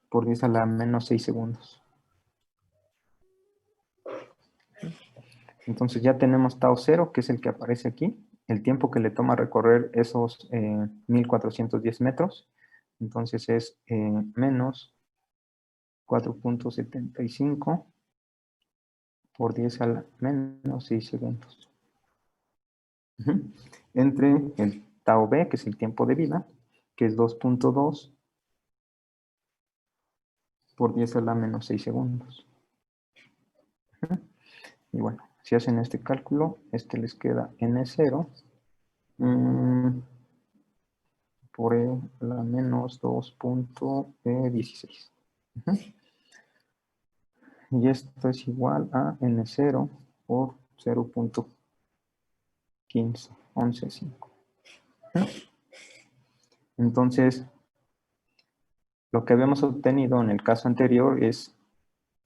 por 10 a la menos 6 segundos. Entonces ya tenemos tau 0, que es el que aparece aquí, el tiempo que le toma recorrer esos 1410 metros. Entonces es menos 4.75 por 10 a la menos 6 segundos. Entre el tau b, que es el tiempo de vida, que es 2.2 por 10 a la menos 6 segundos. Y bueno, si hacen este cálculo, les queda n0 por la menos 2.16. Y esto es igual a n0 por 0.15, 11.5. Entonces, lo que habíamos obtenido en el caso anterior es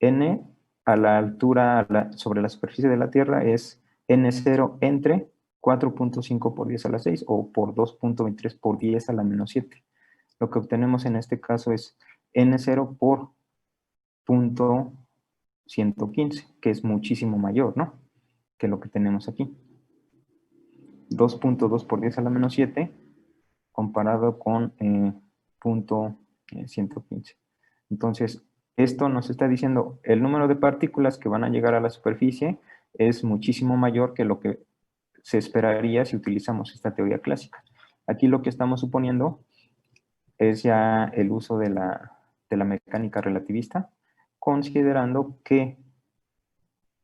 n a la altura sobre la superficie de la Tierra es n0 entre 4.5 por 10 a la 6 o por 2.23 por 10 a la menos 7. Lo que obtenemos en este caso es n0 por 0.115, que es muchísimo mayor, ¿no? Que lo que tenemos aquí. 2.2 por 10 a la menos 7 comparado con punto 115. Entonces, esto nos está diciendo el número de partículas que van a llegar a la superficie es muchísimo mayor que lo que se esperaría si utilizamos esta teoría clásica. Aquí lo que estamos suponiendo es ya el uso de la mecánica relativista, considerando que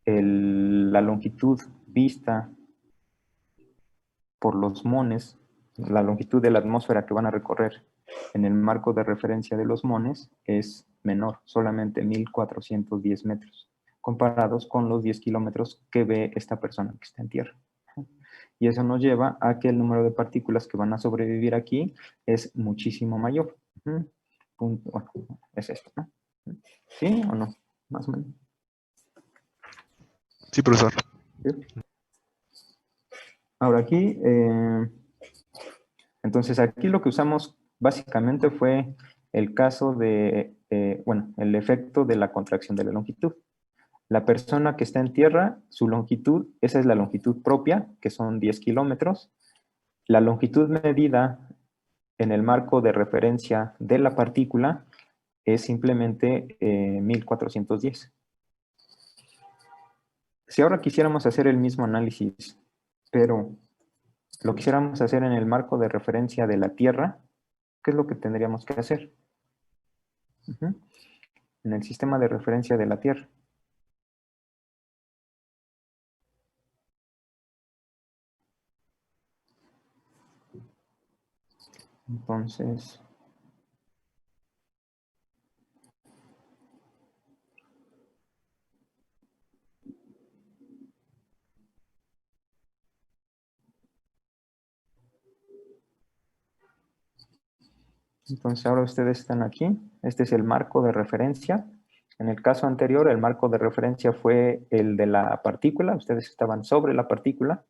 la longitud vista por los mones, la longitud de la atmósfera que van a recorrer en el marco de referencia de los mones es menor, solamente 1410 metros, comparados con los 10 kilómetros que ve esta persona que está en tierra. Y eso nos lleva a que el número de partículas que van a sobrevivir aquí es muchísimo mayor. Bueno, es esto, ¿no? ¿Sí o no? Más o menos. Sí, profesor. ¿Sí? Ahora aquí, entonces aquí lo que usamos básicamente fue el caso de, bueno, el efecto de la contracción de la longitud. La persona que está en tierra, su longitud, esa es la longitud propia, que son 10 kilómetros. La longitud medida en el marco de referencia de la partícula es simplemente 1410. Si ahora quisiéramos hacer el mismo análisis, pero lo quisiéramos hacer en el marco de referencia de la Tierra, ¿qué es lo que tendríamos que hacer? En el sistema de referencia de la Tierra. Entonces, ahora ustedes están aquí. Este es el marco de referencia. En el caso anterior, el marco de referencia fue el de la partícula. Ustedes estaban sobre la partícula.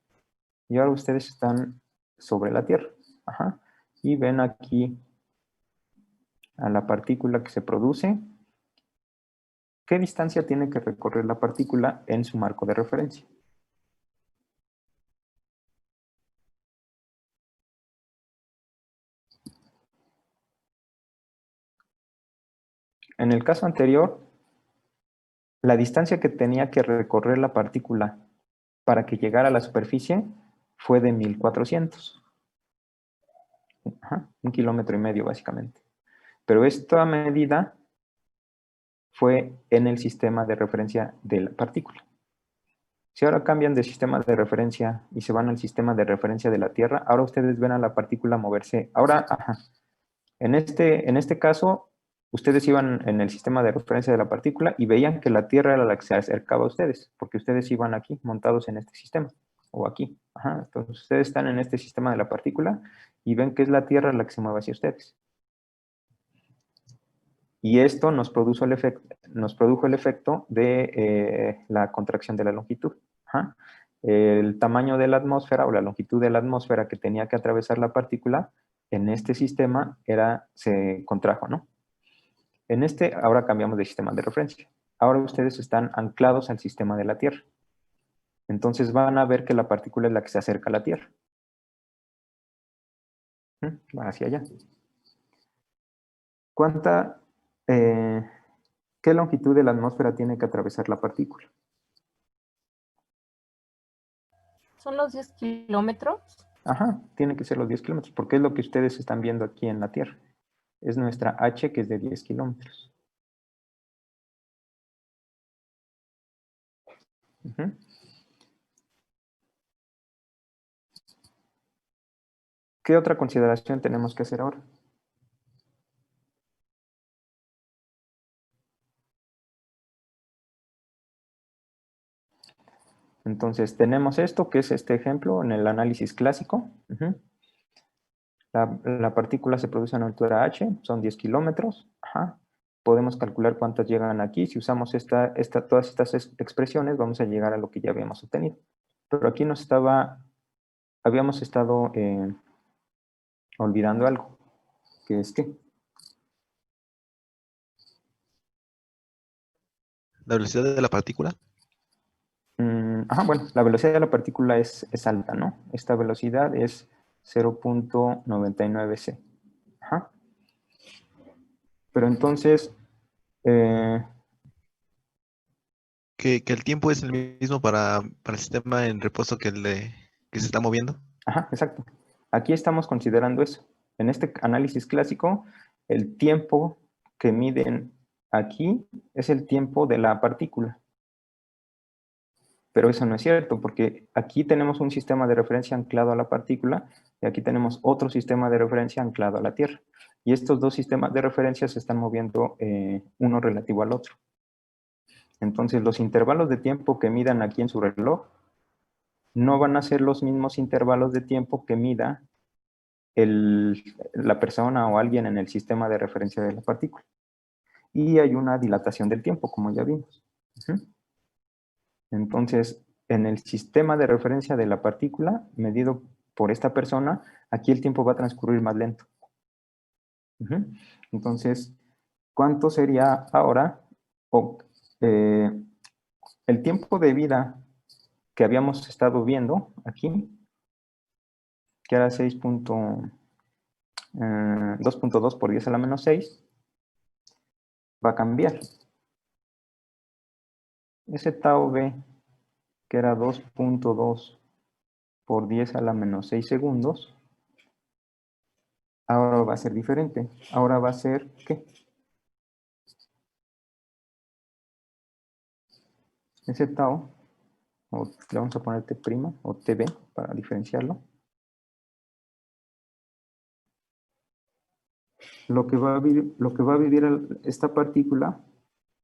Y ahora ustedes están sobre la Tierra. Ajá. Y ven aquí a la partícula que se produce. ¿Qué distancia tiene que recorrer la partícula en su marco de referencia? En el caso anterior, la distancia que tenía que recorrer la partícula para que llegara a la superficie fue de 1400. Ajá, 1,5 kilómetros básicamente. Pero esta medida fue en el sistema de referencia de la partícula. Si ahora cambian de sistema de referencia y se van al sistema de referencia de la Tierra, ahora ustedes ven a la partícula moverse. Ahora, ajá, en este caso, ustedes iban en el sistema de referencia de la partícula y veían que la Tierra era la que se acercaba a ustedes, porque ustedes iban aquí, montados en este sistema, o aquí. Ajá, entonces ustedes están en este sistema de la partícula y ven que es la Tierra la que se mueve hacia ustedes. Y esto nos produjo el efecto de la contracción de la longitud. Ajá. El tamaño de la atmósfera o la longitud de la atmósfera que tenía que atravesar la partícula en este sistema se contrajo, ¿no? En este, ahora cambiamos de sistema de referencia. Ahora ustedes están anclados al sistema de la Tierra. Entonces van a ver que la partícula es la que se acerca a la Tierra. Va hacia allá. ¿Qué longitud de la atmósfera tiene que atravesar la partícula? ¿Son los 10 kilómetros? Ajá, tiene que ser los 10 kilómetros, porque es lo que ustedes están viendo aquí en la Tierra. Es nuestra H, que es de 10 kilómetros. ¿Qué otra consideración tenemos que hacer ahora? Entonces, tenemos esto, que es este ejemplo en el análisis clásico. La partícula se produce a una altura h, son 10 kilómetros. Ajá. Podemos calcular cuántas llegan aquí. Si usamos todas estas expresiones, vamos a llegar a lo que ya habíamos obtenido. Pero aquí habíamos estado olvidando algo, que es que ¿La velocidad de la partícula? Ajá, bueno, la velocidad de la partícula es alta, ¿no? Esta velocidad es 0.99c. Ajá. Pero entonces, Que el tiempo es el mismo para el sistema en reposo que que se está moviendo. ajá, exacto. Aquí estamos considerando eso. En este análisis clásico, el tiempo que miden aquí es el tiempo de la partícula. Pero eso no es cierto, porque aquí tenemos un sistema de referencia anclado a la partícula y aquí tenemos otro sistema de referencia anclado a la Tierra. Y estos dos sistemas de referencia se están moviendo uno relativo al otro. Entonces, los intervalos de tiempo que midan aquí en su reloj no van a ser los mismos intervalos de tiempo que mida la persona o alguien en el sistema de referencia de la partícula. Y hay una dilatación del tiempo, como ya vimos. Entonces, en el sistema de referencia de la partícula, medido por esta persona, aquí el tiempo va a transcurrir más lento. Entonces, ¿cuánto sería ahora el tiempo de vida que habíamos estado viendo aquí, que era 2.2 por 10 a la menos 6, va a cambiar. Ese tau b, que era 2.2 por 10 a la menos 6 segundos, ahora va a ser diferente. Ahora va a ser, ¿qué? Ese tau, o le vamos a poner T' o TB para diferenciarlo. Lo que va a vivir esta partícula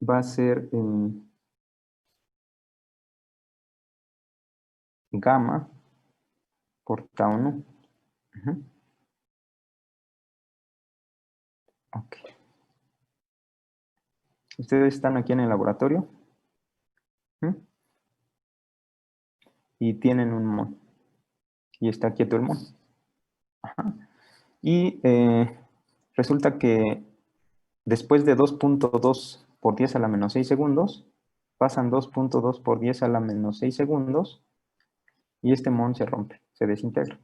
va a ser gamma por tau nu. Ok. Ustedes están aquí en el laboratorio y tienen un mon. Y está quieto el mon. Ajá. Y resulta que después de 2.2 por 10 a la menos 6 segundos, pasan 2.2 por 10 a la menos 6 segundos y este mon se rompe, se desintegra.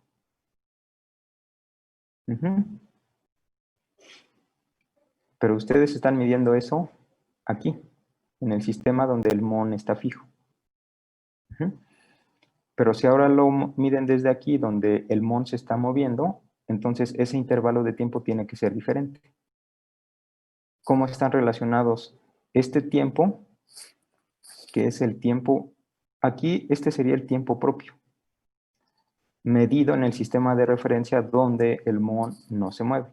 Pero ustedes están midiendo eso aquí, en el sistema donde el mon está fijo. Pero si ahora lo miden desde aquí, donde el mon se está moviendo, entonces ese intervalo de tiempo tiene que ser diferente. ¿Cómo están relacionados este tiempo, que es el tiempo, aquí este sería el tiempo propio, medido en el sistema de referencia donde el mon no se mueve?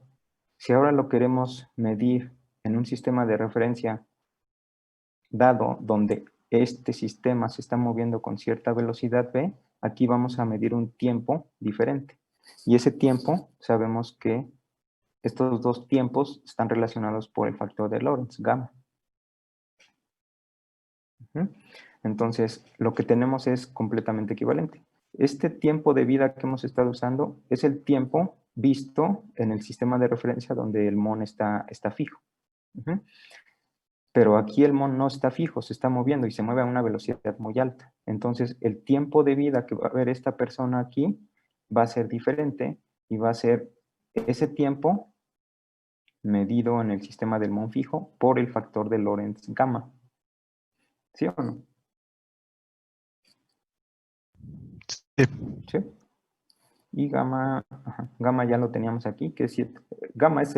Si ahora lo queremos medir en un sistema de referencia dado donde este sistema se está moviendo con cierta velocidad v, aquí vamos a medir un tiempo diferente. Y ese tiempo, sabemos que estos dos tiempos están relacionados por el factor de Lorentz, gamma. Entonces, lo que tenemos es completamente equivalente. Este tiempo de vida que hemos estado usando es el tiempo visto en el sistema de referencia donde el mon está fijo. Pero aquí el mon no está fijo, se está moviendo y se mueve a una velocidad muy alta. Entonces, el tiempo de vida que va a haber esta persona aquí va a ser diferente y va a ser ese tiempo medido en el sistema del mon fijo por el factor de Lorentz gamma. ¿Sí o no? Sí. ¿Sí? Y gamma, gamma ya lo teníamos aquí, que es 7. Gamma es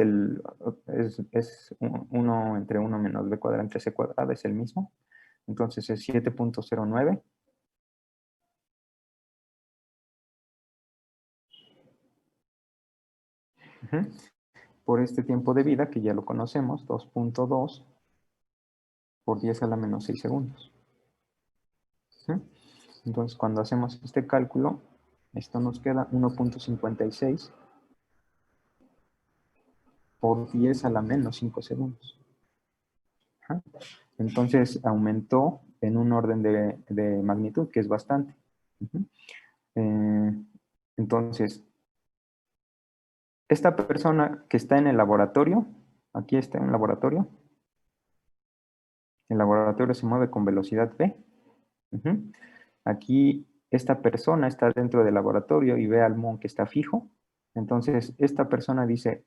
1 entre 1 menos b cuadrado entre c cuadrado, es el mismo. Entonces es 7.09. Por este tiempo de vida, que ya lo conocemos, 2.2 por 10 a la menos 6 segundos. Entonces, cuando hacemos este cálculo, esto nos queda 1.56 por 10 a la menos 5 segundos. Entonces, aumentó en un orden de magnitud, que es bastante. Entonces, esta persona que está en el laboratorio, aquí está en el laboratorio se mueve con velocidad v. Aquí esta persona está dentro del laboratorio y ve al mon que está fijo, Entonces, esta persona dice,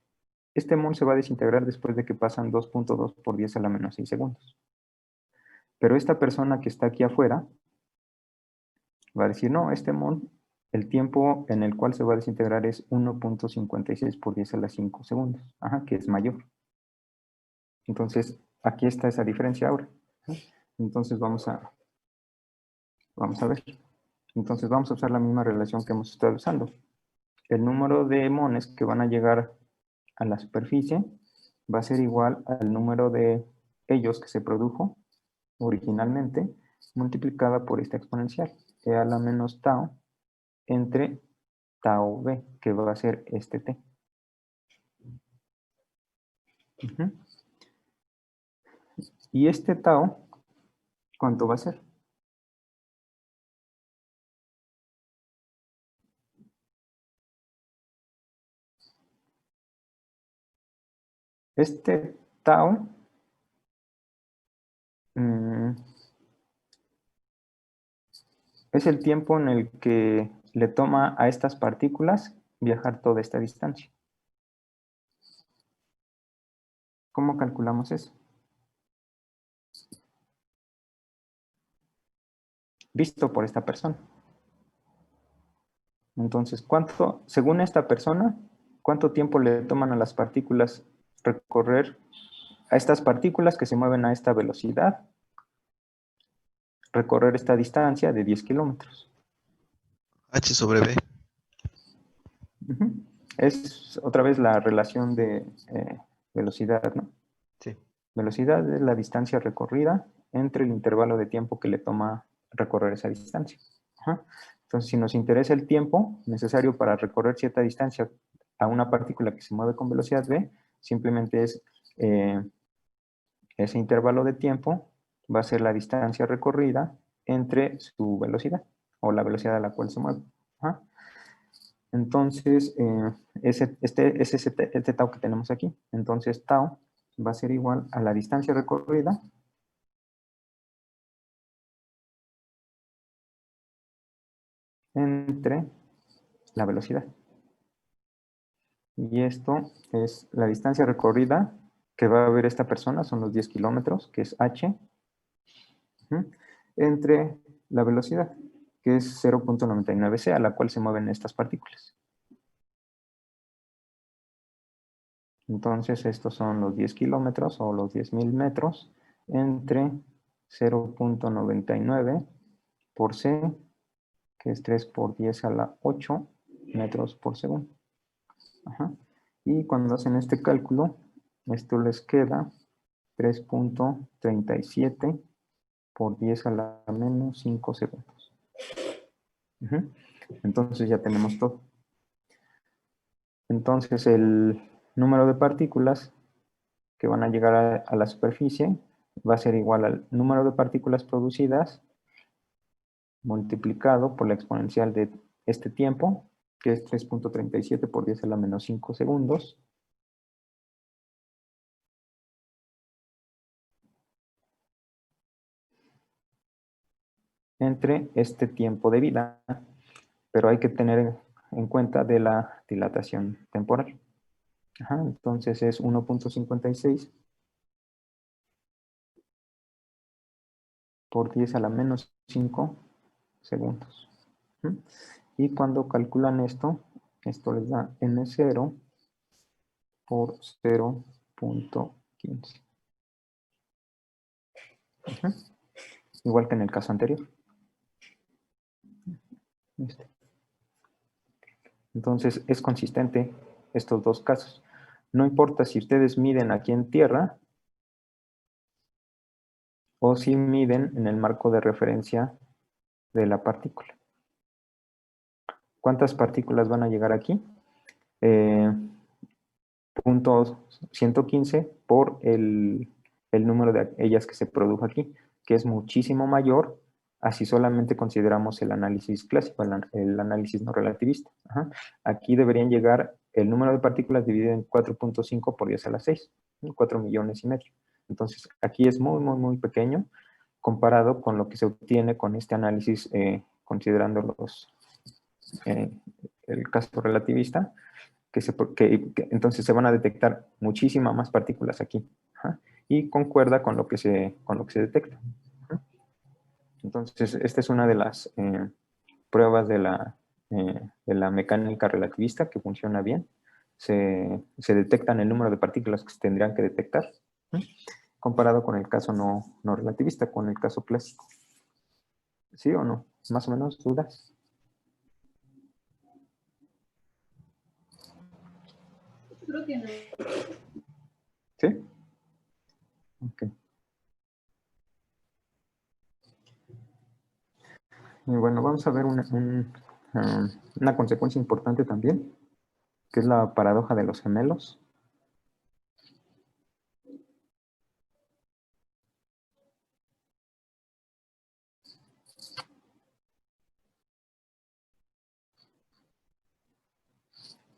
este mol se va a desintegrar después de que pasan 2.2 por 10 a la menos 6 segundos. Pero esta persona que está aquí afuera va a decir, no, este mol, el tiempo en el cual se va a desintegrar es 1.56 por 10 a la 5 segundos, que es mayor. Entonces, aquí está esa diferencia ahora. Entonces, vamos a ver. Entonces, vamos a usar la misma relación que hemos estado usando. El número de mones que van a llegar a la superficie va a ser igual al número de ellos que se produjo originalmente multiplicada por esta exponencial, e a la menos tau entre tau b, que va a ser este t. Y este tau, ¿cuánto va a ser? Este tau es el tiempo en el que le toma a estas partículas viajar toda esta distancia. ¿Cómo calculamos eso? Visto por esta persona. Entonces, según esta persona, cuánto tiempo le toman a las partículas recorrer, a estas partículas que se mueven a esta velocidad, recorrer esta distancia de 10 kilómetros? H sobre B. Es otra vez la relación de velocidad, ¿no? Sí. Velocidad es la distancia recorrida entre el intervalo de tiempo que le toma recorrer esa distancia. Entonces, si nos interesa el tiempo necesario para recorrer cierta distancia a una partícula que se mueve con velocidad v, simplemente es ese intervalo de tiempo va a ser la distancia recorrida entre su velocidad o la velocidad a la cual se mueve. Entonces, es este tau que tenemos aquí. Entonces, tau va a ser igual a la distancia recorrida entre la velocidad. Y esto es la distancia recorrida que va a ver esta persona, son los 10 kilómetros, que es h, entre la velocidad, que es 0.99 c, a la cual se mueven estas partículas. Entonces, estos son los 10 kilómetros o los 10.000 metros entre 0.99 por c, que es 3 por 10 a la 8 metros por segundo. Y cuando hacen este cálculo, esto les queda 3.37 por 10 a la menos 5 segundos. Entonces ya tenemos todo. Entonces el número de partículas que van a llegar a la superficie va a ser igual al número de partículas producidas multiplicado por la exponencial de este tiempo, que es 3.37 por 10 a la menos 5 segundos. Entre este tiempo de vida, pero hay que tener en cuenta de la dilatación temporal. Entonces es 1.56 por 10 a la menos 5 segundos. Y cuando calculan esto les da n0 por 0.15. Igual que en el caso anterior. Entonces es consistente estos dos casos. No importa si ustedes miden aquí en tierra o si miden en el marco de referencia de la partícula. ¿Cuántas partículas van a llegar aquí? Punto 115 por el número de ellas que se produjo aquí, que es muchísimo mayor, así solamente consideramos el análisis clásico, el análisis no relativista. Aquí deberían llegar el número de partículas dividido en 4.5 por 10 a la 6, 4 millones y medio. Entonces, aquí es muy, muy, muy pequeño comparado con lo que se obtiene con este análisis, considerando el caso relativista, entonces se van a detectar muchísimas más partículas aquí. Ajá, y concuerda con lo que se detecta. Ajá. Entonces, esta es una de las pruebas de la mecánica relativista que funciona bien. Se detectan el número de partículas que se tendrían que detectar, ¿sí? Comparado con el caso no relativista, con el caso clásico. ¿Sí o no? ¿Más o menos dudas? Creo que no. ¿Sí? Ok. Y bueno, vamos a ver una consecuencia importante también, que es la paradoja de los gemelos.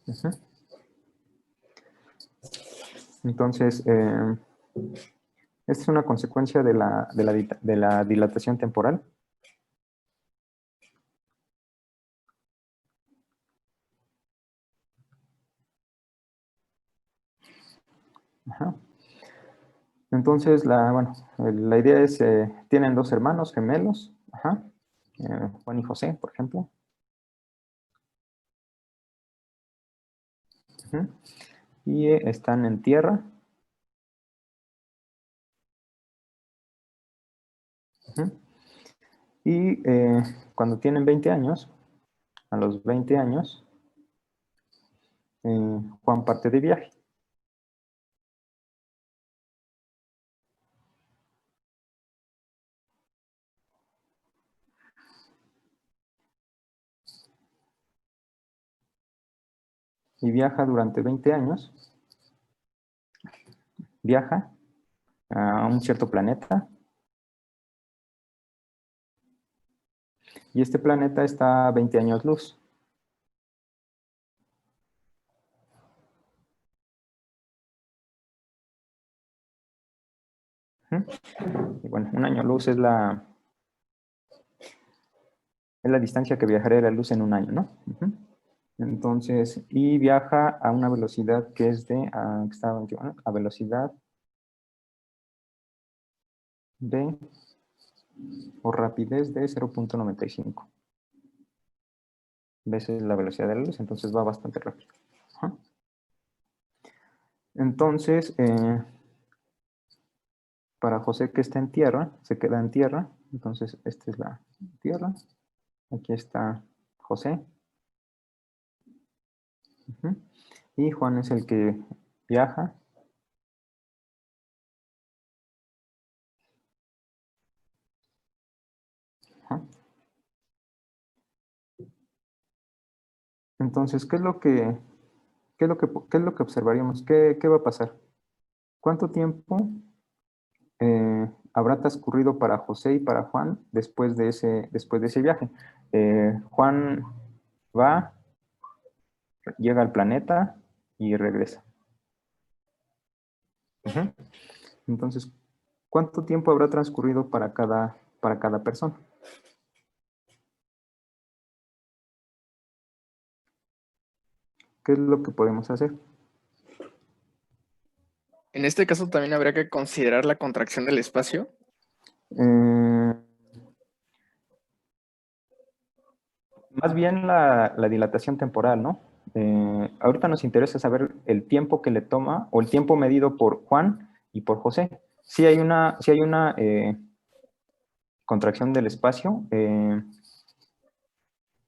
Ujú. Entonces, esta es una consecuencia de la dilatación temporal. Ajá. Entonces, la idea es, tienen dos hermanos gemelos, ajá, Juan y José, por ejemplo. Ujú. Y están en tierra. Ujú. Y cuando tienen 20 años, a los 20 años, Juan parte de viaje. Y viaja durante 20 años. Viaja a un cierto planeta. Y este planeta está a 20 años luz. Ujú. Y bueno, un año luz es la distancia que viajaría la luz en un año, ¿no? Ujú. Entonces, y viaja a una velocidad que es a velocidad de, o rapidez de 0.95 veces la velocidad de la luz, entonces va bastante rápido. Ajá. Entonces, para José que está en tierra, se queda en tierra, entonces esta es la tierra, aquí está José, ujú, y Juan es el que viaja. Ajá. Entonces, ¿qué es lo que observaríamos? ¿Qué va a pasar? ¿Cuánto tiempo habrá transcurrido para José y para Juan después de ese viaje? Juan va, llega al planeta y regresa. Ujú. Entonces, ¿cuánto tiempo habrá transcurrido para cada persona? ¿Qué es lo que podemos hacer? En este caso también habría que considerar la contracción del espacio. Eh, Más bien la dilatación temporal, ¿no? Ahorita nos interesa saber el tiempo que le toma o el tiempo medido por Juan y por José. Si hay una contracción del espacio,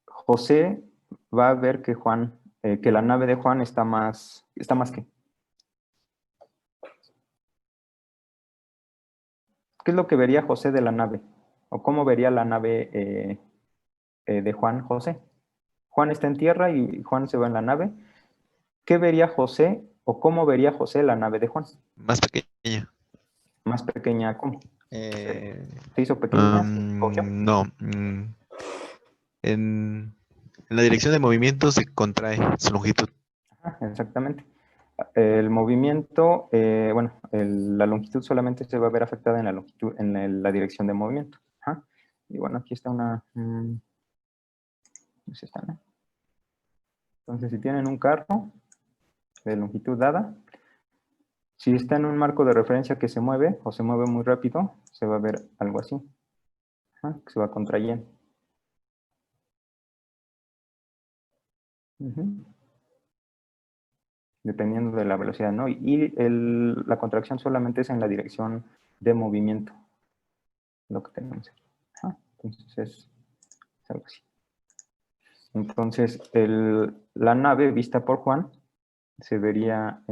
José va a ver que la nave de Juan está más que. ¿Qué es lo que vería José de la nave? ¿O cómo vería la nave de Juan José? Juan está en tierra y Juan se va en la nave. ¿Qué vería José o cómo vería José la nave de Juan? Más pequeña. Más pequeña, ¿cómo? Eh, ¿Se hizo pequeña? ¿Se encogió? no. En la dirección de movimiento se contrae su longitud. Ajá, exactamente. El movimiento, la longitud solamente se va a ver afectada en la longitud, la dirección de movimiento. Ajá. Y bueno, aquí está pues está, ¿no? Entonces, si tienen un carro, de longitud dada. Si está en un marco de referencia que se mueve o se mueve muy rápido, se va a ver algo así, que se va contrayendo. Dependiendo de la velocidad, ¿no? Y la contracción solamente es en la dirección de movimiento, lo que tenemos aquí. Entonces es algo así. Entonces la nave vista por Juan se vería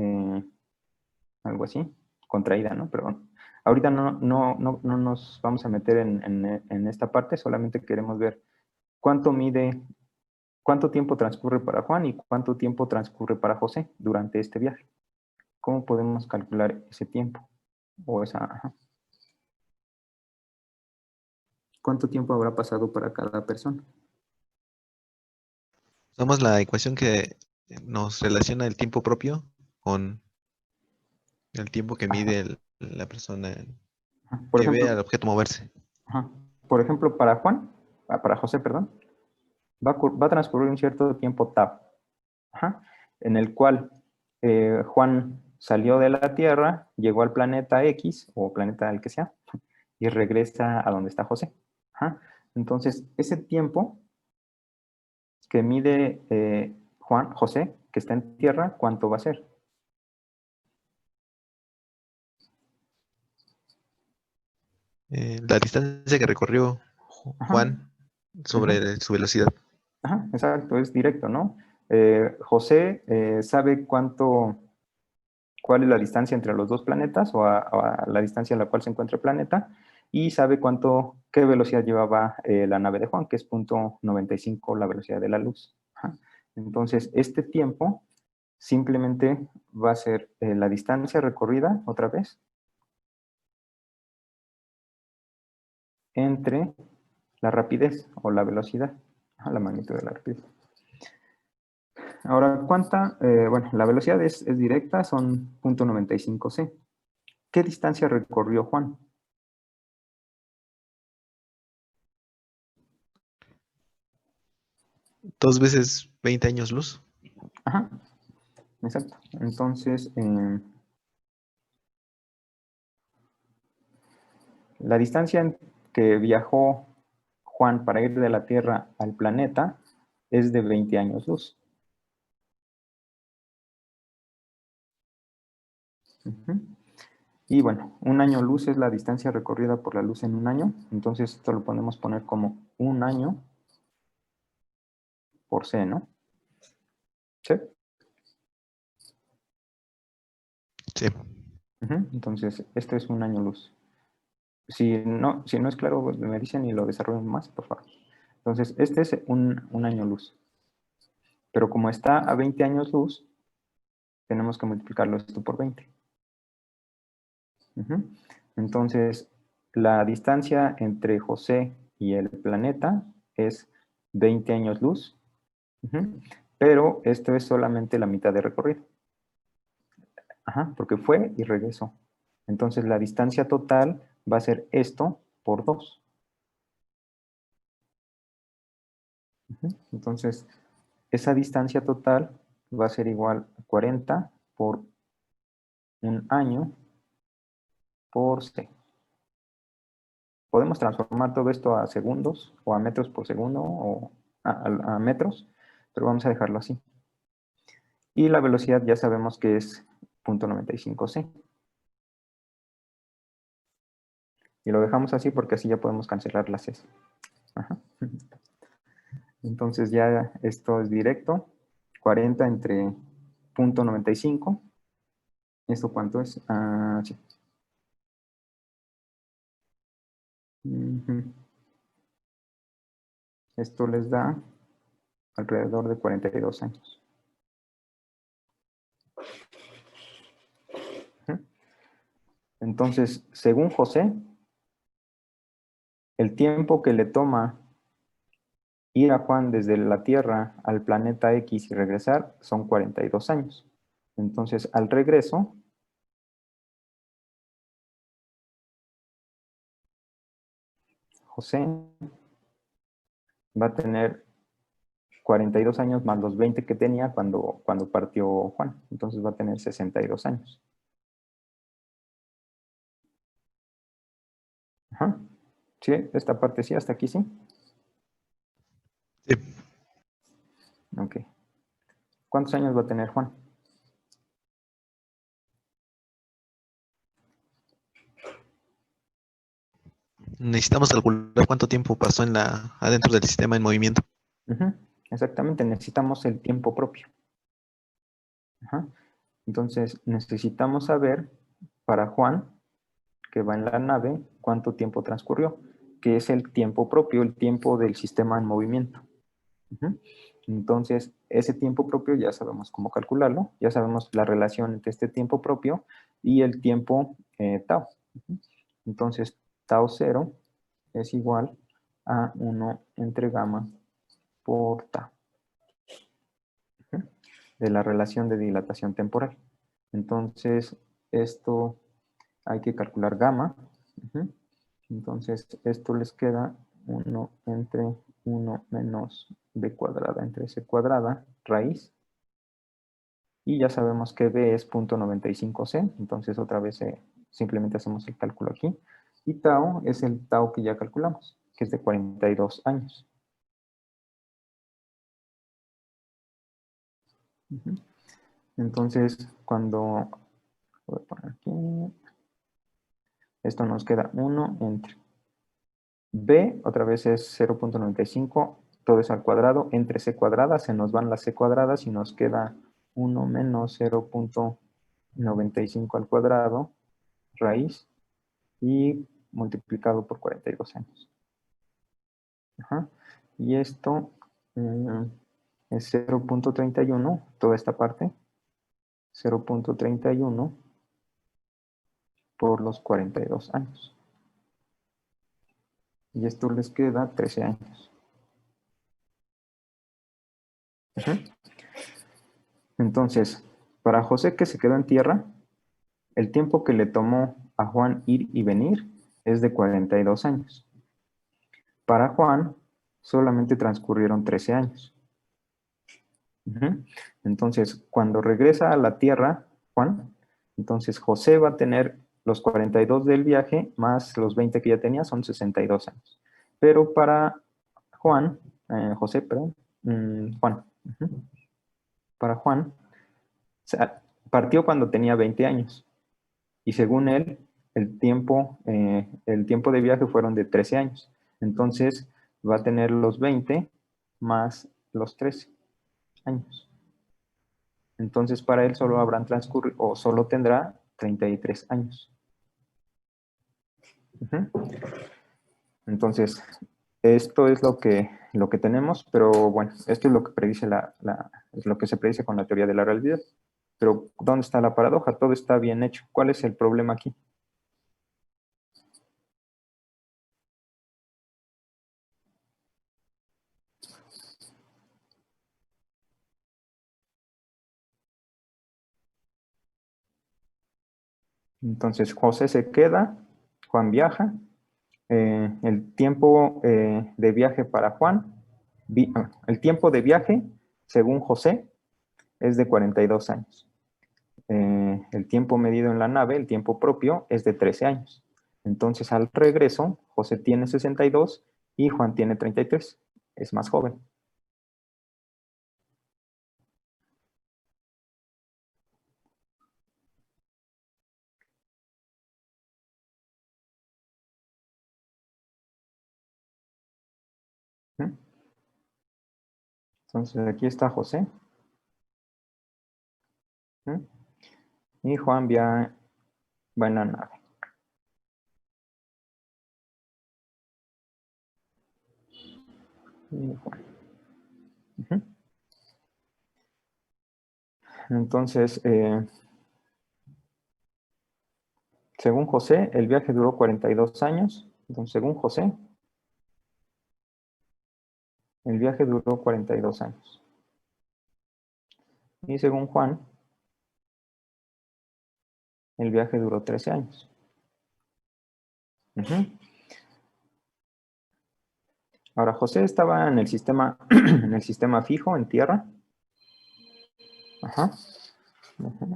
algo así, contraída, ¿no? Pero ahorita no nos vamos a meter en esta parte, solamente queremos ver cuánto tiempo transcurre para Juan y cuánto tiempo transcurre para José durante este viaje. ¿Cómo podemos calcular ese tiempo? O ¿cuánto tiempo habrá pasado para cada persona? Usamos la ecuación que nos relaciona el tiempo propio con el tiempo que mide la persona Por que ve ejemplo, al objeto moverse. Por ejemplo, para José, perdón, va a transcurrir un cierto tiempo tab, en el cual Juan salió de la Tierra, llegó al planeta X, o planeta el que sea, y regresa a donde está José. Entonces, ese tiempo que mide José, que está en Tierra, ¿cuánto va a ser? La distancia que recorrió Juan sobre su velocidad. Exacto, es directo, ¿no? José sabe cuál es la distancia entre los dos planetas o a la distancia en la cual se encuentra el planeta y sabe qué velocidad llevaba la nave de Juan, que es 0.95 la velocidad de la luz. Entonces, este tiempo simplemente va a ser la distancia recorrida, otra vez, entre la rapidez o la velocidad, la magnitud de la rapidez. Ahora, bueno, la velocidad es directa, son 0.95 c. ¿Qué distancia recorrió Juan? Dos veces 20 años luz. Exacto. Entonces, la distancia que viajó Juan para ir de la Tierra al planeta es de 20 años luz. Y bueno, un año luz es la distancia recorrida por la luz en un año. Entonces, esto lo podemos poner como un año por c, ¿no? ¿Sí? Sí. Entonces, este es un año luz. Si no es claro, me dicen y lo desarrollan más, por favor. Entonces, este es un año luz. Pero como está a 20 años luz, tenemos que multiplicarlo esto por 20. Entonces, la distancia entre José y el planeta es 20 años luz, pero esto es solamente la mitad de recorrido. Porque fue y regresó. Entonces, la distancia total va a ser esto por 2. Entonces, esa distancia total va a ser igual a 40 por un año por c. Podemos transformar todo esto a segundos o a metros por segundo o a metros, pero vamos a dejarlo así. Y la velocidad ya sabemos que es 0.95 c. Y lo dejamos así porque así ya podemos cancelar las c. Entonces ya esto es directo. 40 entre 0.95. ¿Esto cuánto es? Sí. Esto les da alrededor de 42 años. Entonces, según José, el tiempo que le toma ir a Juan desde la Tierra al planeta X y regresar son 42 años. Entonces, al regreso, José va a tener 42 años más los 20 que tenía cuando partió Juan. Entonces va a tener 62 años. Ajá. Sí, esta parte sí, hasta aquí sí. Sí. Ok. ¿Cuántos años va a tener Juan? Necesitamos calcular cuánto tiempo pasó adentro del sistema en movimiento. Ujú, exactamente, necesitamos el tiempo propio. Ajá. Entonces, necesitamos saber para Juan, que va en la nave, cuánto tiempo transcurrió, que es el tiempo propio, el tiempo del sistema en movimiento. Ujú. Entonces, ese tiempo propio ya sabemos cómo calcularlo, ya sabemos la relación entre este tiempo propio y el tiempo tau. Ujú. Entonces, tau 0 es igual a 1 entre gamma por tau, de la relación de dilatación temporal. Entonces, esto hay que calcular gamma. Entonces, esto les queda 1 entre 1 menos b cuadrada entre c cuadrada, raíz. Y ya sabemos que b es 0.95c, entonces otra vez simplemente hacemos el cálculo aquí. Y tau es el tau que ya calculamos, que es de 42 años. Entonces, cuando... Voy a poner aquí... Esto nos queda 1 entre b, otra vez es 0.95, todo es al cuadrado, entre c cuadrada, se nos van las c cuadradas y nos queda 1 menos 0.95 al cuadrado, raíz, y multiplicado por 42 años. Ajá. Y esto es 0.31, toda esta parte, 0.31 por los 42 años. Y esto les queda 13 años. Ajá. Entonces, para José que se quedó en tierra, el tiempo que le tomó a Juan ir y venir es de 42 años. Para Juan solamente transcurrieron 13 años. Entonces, cuando regresa a la tierra, Juan, entonces José va a tener los 42 del viaje más los 20 que ya tenía, son 62 años. Pero para Juan, José, perdón, Juan, para Juan, partió cuando tenía 20 años. Y según él, el tiempo de viaje fueron de 13 años. Entonces, va a tener los 20 más los 13 años. Entonces, para él solo habrán transcurrido, o solo tendrá 33 años. Entonces, esto es lo que tenemos, pero bueno, esto es lo que predice es lo que se predice con la teoría de la realidad. Pero, ¿dónde está la paradoja? Todo está bien hecho. ¿Cuál es el problema aquí? Entonces, José se queda, Juan viaja. El tiempo de viaje para Juan, el tiempo de viaje, según José, es de 42 años. El tiempo medido en la nave, el tiempo propio, es de 13 años. Entonces, al regreso, José tiene 62 y Juan tiene 33. Es más joven. Entonces, aquí está José. Y Juan va en la nave. Y Juan. Entonces, según José, el viaje duró 42 años. Entonces, según José, el viaje duró 42 años. Y según Juan, el viaje duró 13 años. Ahora, José estaba en el sistema, en el sistema fijo, en tierra. Ajá. Ajá.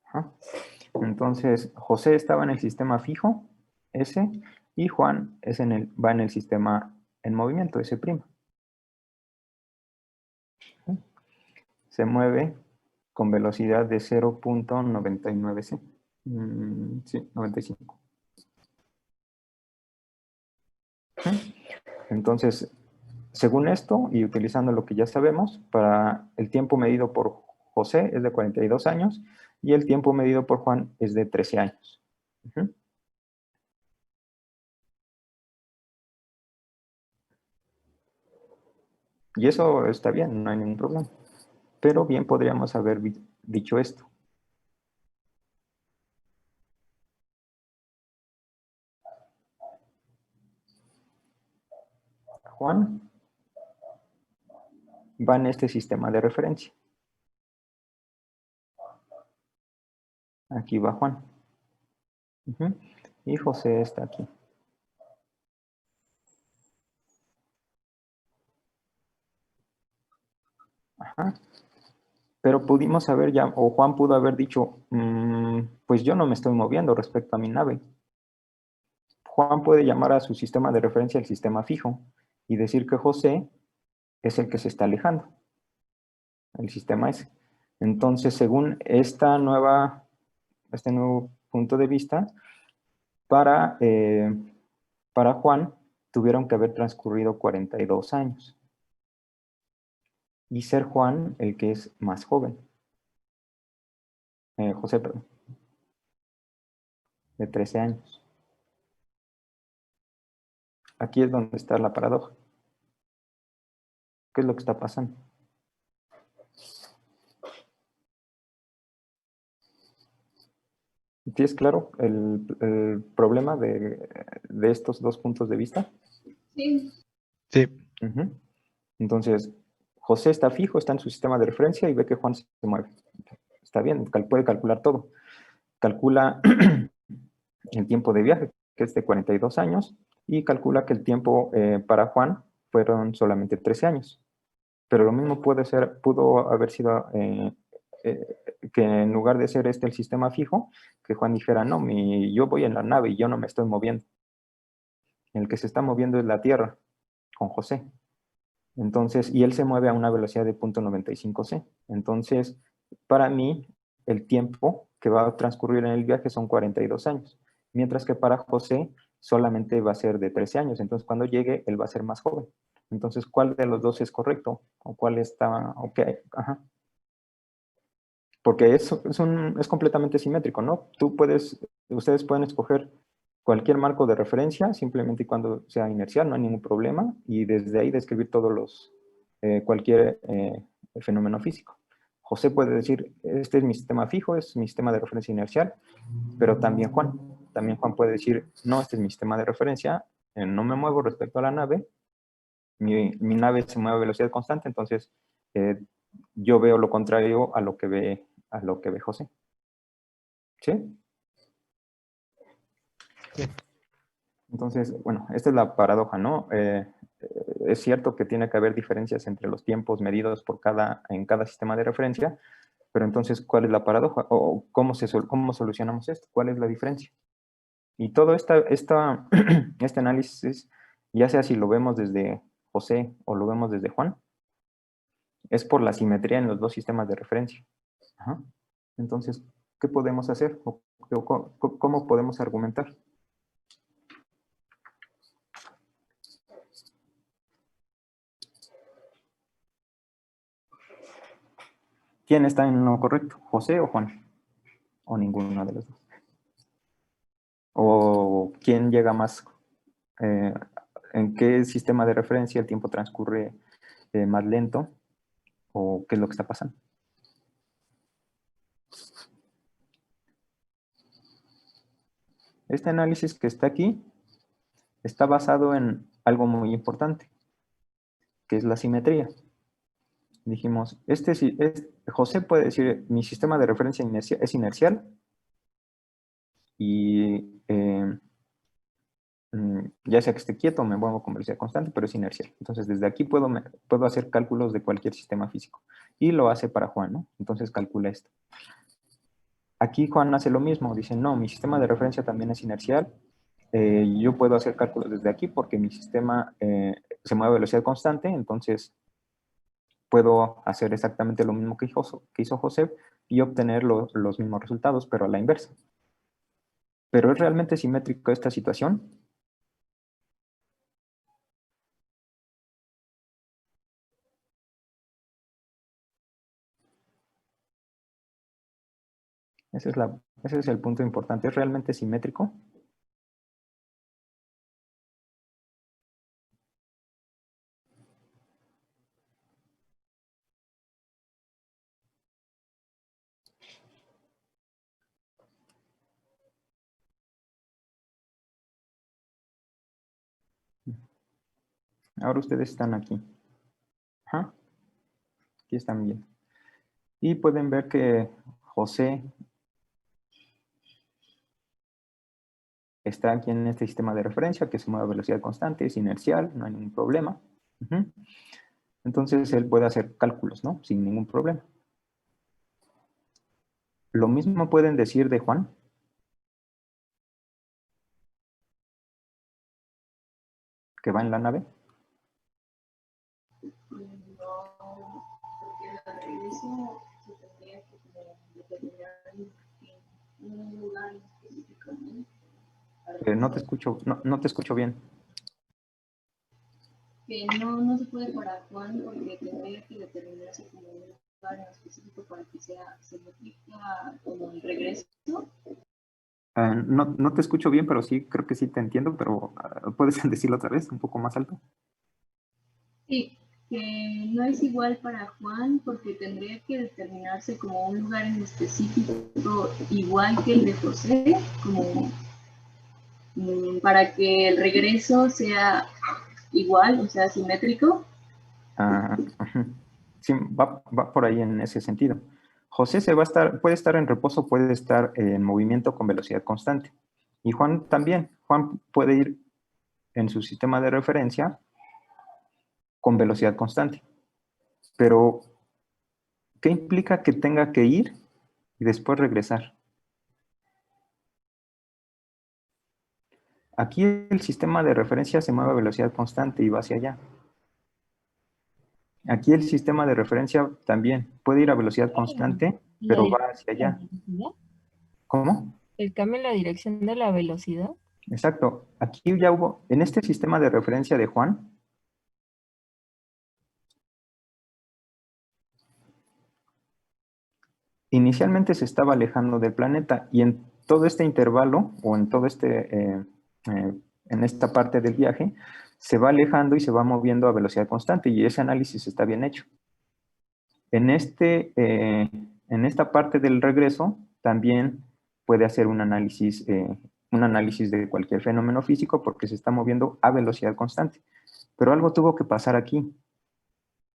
Ajá. Entonces, José estaba en el sistema fijo, S, y Juan va en el sistema en movimiento, S'. Se mueve con velocidad de 0.99 c. Sí, 95. Entonces, según esto, y utilizando lo que ya sabemos, para el tiempo medido por José es de 42 años y el tiempo medido por Juan es de 13 años. Y eso está bien, no hay ningún problema. Pero bien podríamos haber dicho esto. Juan va en este sistema de referencia. Aquí va Juan. Y José está aquí. Ajá. Pero pudimos haber ya, o Juan pudo haber dicho, pues yo no me estoy moviendo respecto a mi nave. Juan puede llamar a su sistema de referencia el sistema fijo y decir que José es el que se está alejando, el sistema S. Entonces, según este nuevo punto de vista, para Juan tuvieron que haber transcurrido 42 años y ser Juan el que es más joven. José, perdón, de 13 años. Aquí es donde está la paradoja. ¿Qué es lo que está pasando? ¿Tienes claro el problema de estos dos puntos de vista? Sí. Sí. Entonces, José está fijo, está en su sistema de referencia y ve que Juan se mueve. Está bien, puede calcular todo. Calcula el tiempo de viaje, que es de 42 años, y calcula que el tiempo para Juan fueron solamente 13 años. Pero lo mismo pudo haber sido que en lugar de ser este el sistema fijo, que Juan dijera, no, yo voy en la nave y yo no me estoy moviendo. El que se está moviendo es la Tierra, con José. Entonces, y él se mueve a una velocidad de 0.95 c. Entonces, para mí, el tiempo que va a transcurrir en el viaje son 42 años, mientras que para José solamente va a ser de 13 años. Entonces, cuando llegue, él va a ser más joven. Entonces, ¿cuál de los dos es correcto? ¿O cuál está ok? Ajá. Porque es completamente simétrico, ¿no? Ustedes pueden escoger cualquier marco de referencia, simplemente y cuando sea inercial, no hay ningún problema, y desde ahí describir cualquier fenómeno físico. José puede decir, este es mi sistema fijo, es mi sistema de referencia inercial, pero también Juan puede decir, no, este es mi sistema de referencia, no me muevo respecto a la nave, mi nave se mueve a velocidad constante, entonces yo veo lo contrario a lo que ve José. ¿Sí? Sí. Entonces, bueno, esta es la paradoja, ¿no? Es cierto que tiene que haber diferencias entre los tiempos medidos en cada sistema de referencia, pero entonces, ¿cuál es la paradoja? ¿O cómo solucionamos esto? ¿Cuál es la diferencia? Y todo este análisis, ya sea si lo vemos desde José o lo vemos desde Juan, es por la simetría en los dos sistemas de referencia. Ajá. Entonces, ¿qué podemos hacer? ¿Cómo podemos argumentar? ¿Quién está en lo correcto? ¿José o Juan? O ninguno de los dos. ¿O quién llega más? ¿En qué sistema de referencia el tiempo transcurre más lento? ¿O qué es lo que está pasando? Este análisis que está aquí está basado en algo muy importante, que es la simetría. Dijimos, José puede decir, mi sistema de referencia es inercial, y ya sea que esté quieto, me muevo con velocidad constante, pero es inercial. Entonces, desde aquí puedo hacer cálculos de cualquier sistema físico. Y lo hace para Juan, ¿no? Entonces, calcula esto. Aquí Juan hace lo mismo. Dice, no, mi sistema de referencia también es inercial. Yo puedo hacer cálculos desde aquí porque mi sistema se mueve a velocidad constante. Entonces, puedo hacer exactamente lo mismo que hizo José y obtener los mismos resultados, pero a la inversa. ¿Pero es realmente simétrico esta situación? Ese es el punto importante. ¿Es realmente simétrico? Ahora ustedes están aquí. Ajá. Aquí están bien. Y pueden ver que José está aquí en este sistema de referencia que se mueve a velocidad constante, es inercial, no hay ningún problema. Entonces él puede hacer cálculos, ¿no? Sin ningún problema. Lo mismo pueden decir de Juan. Que va en la nave. No, porque la regreso se tendría que como determinar en un lugar específico, ¿no? No te escucho, no te escucho bien. Que no se puede para Juan porque tendría que determinarse como un lugar en específico para que sea simétrica como el regreso. No te escucho bien, pero sí, creo que sí te entiendo, pero ¿puedes decirlo otra vez, un poco más alto? Sí, que no es igual para Juan porque tendría que determinarse como un lugar en específico igual que el de José, como para que el regreso sea igual, o sea, simétrico. Sí, va por ahí en ese sentido. José puede estar en reposo, puede estar en movimiento con velocidad constante. Y Juan también. Juan puede ir en su sistema de referencia con velocidad constante. Pero, ¿qué implica que tenga que ir y después regresar? Aquí el sistema de referencia se mueve a velocidad constante y va hacia allá. Aquí el sistema de referencia también puede ir a velocidad constante, pero va hacia allá. ¿Cómo? ¿El cambio en la dirección de la velocidad? Exacto. Aquí ya hubo, en este sistema de referencia de Juan, inicialmente se estaba alejando del planeta y en todo este intervalo, o en todo en esta parte del viaje, se va alejando y se va moviendo a velocidad constante y ese análisis está bien hecho. En esta parte del regreso también puede hacer un análisis de cualquier fenómeno físico porque se está moviendo a velocidad constante. Pero algo tuvo que pasar aquí,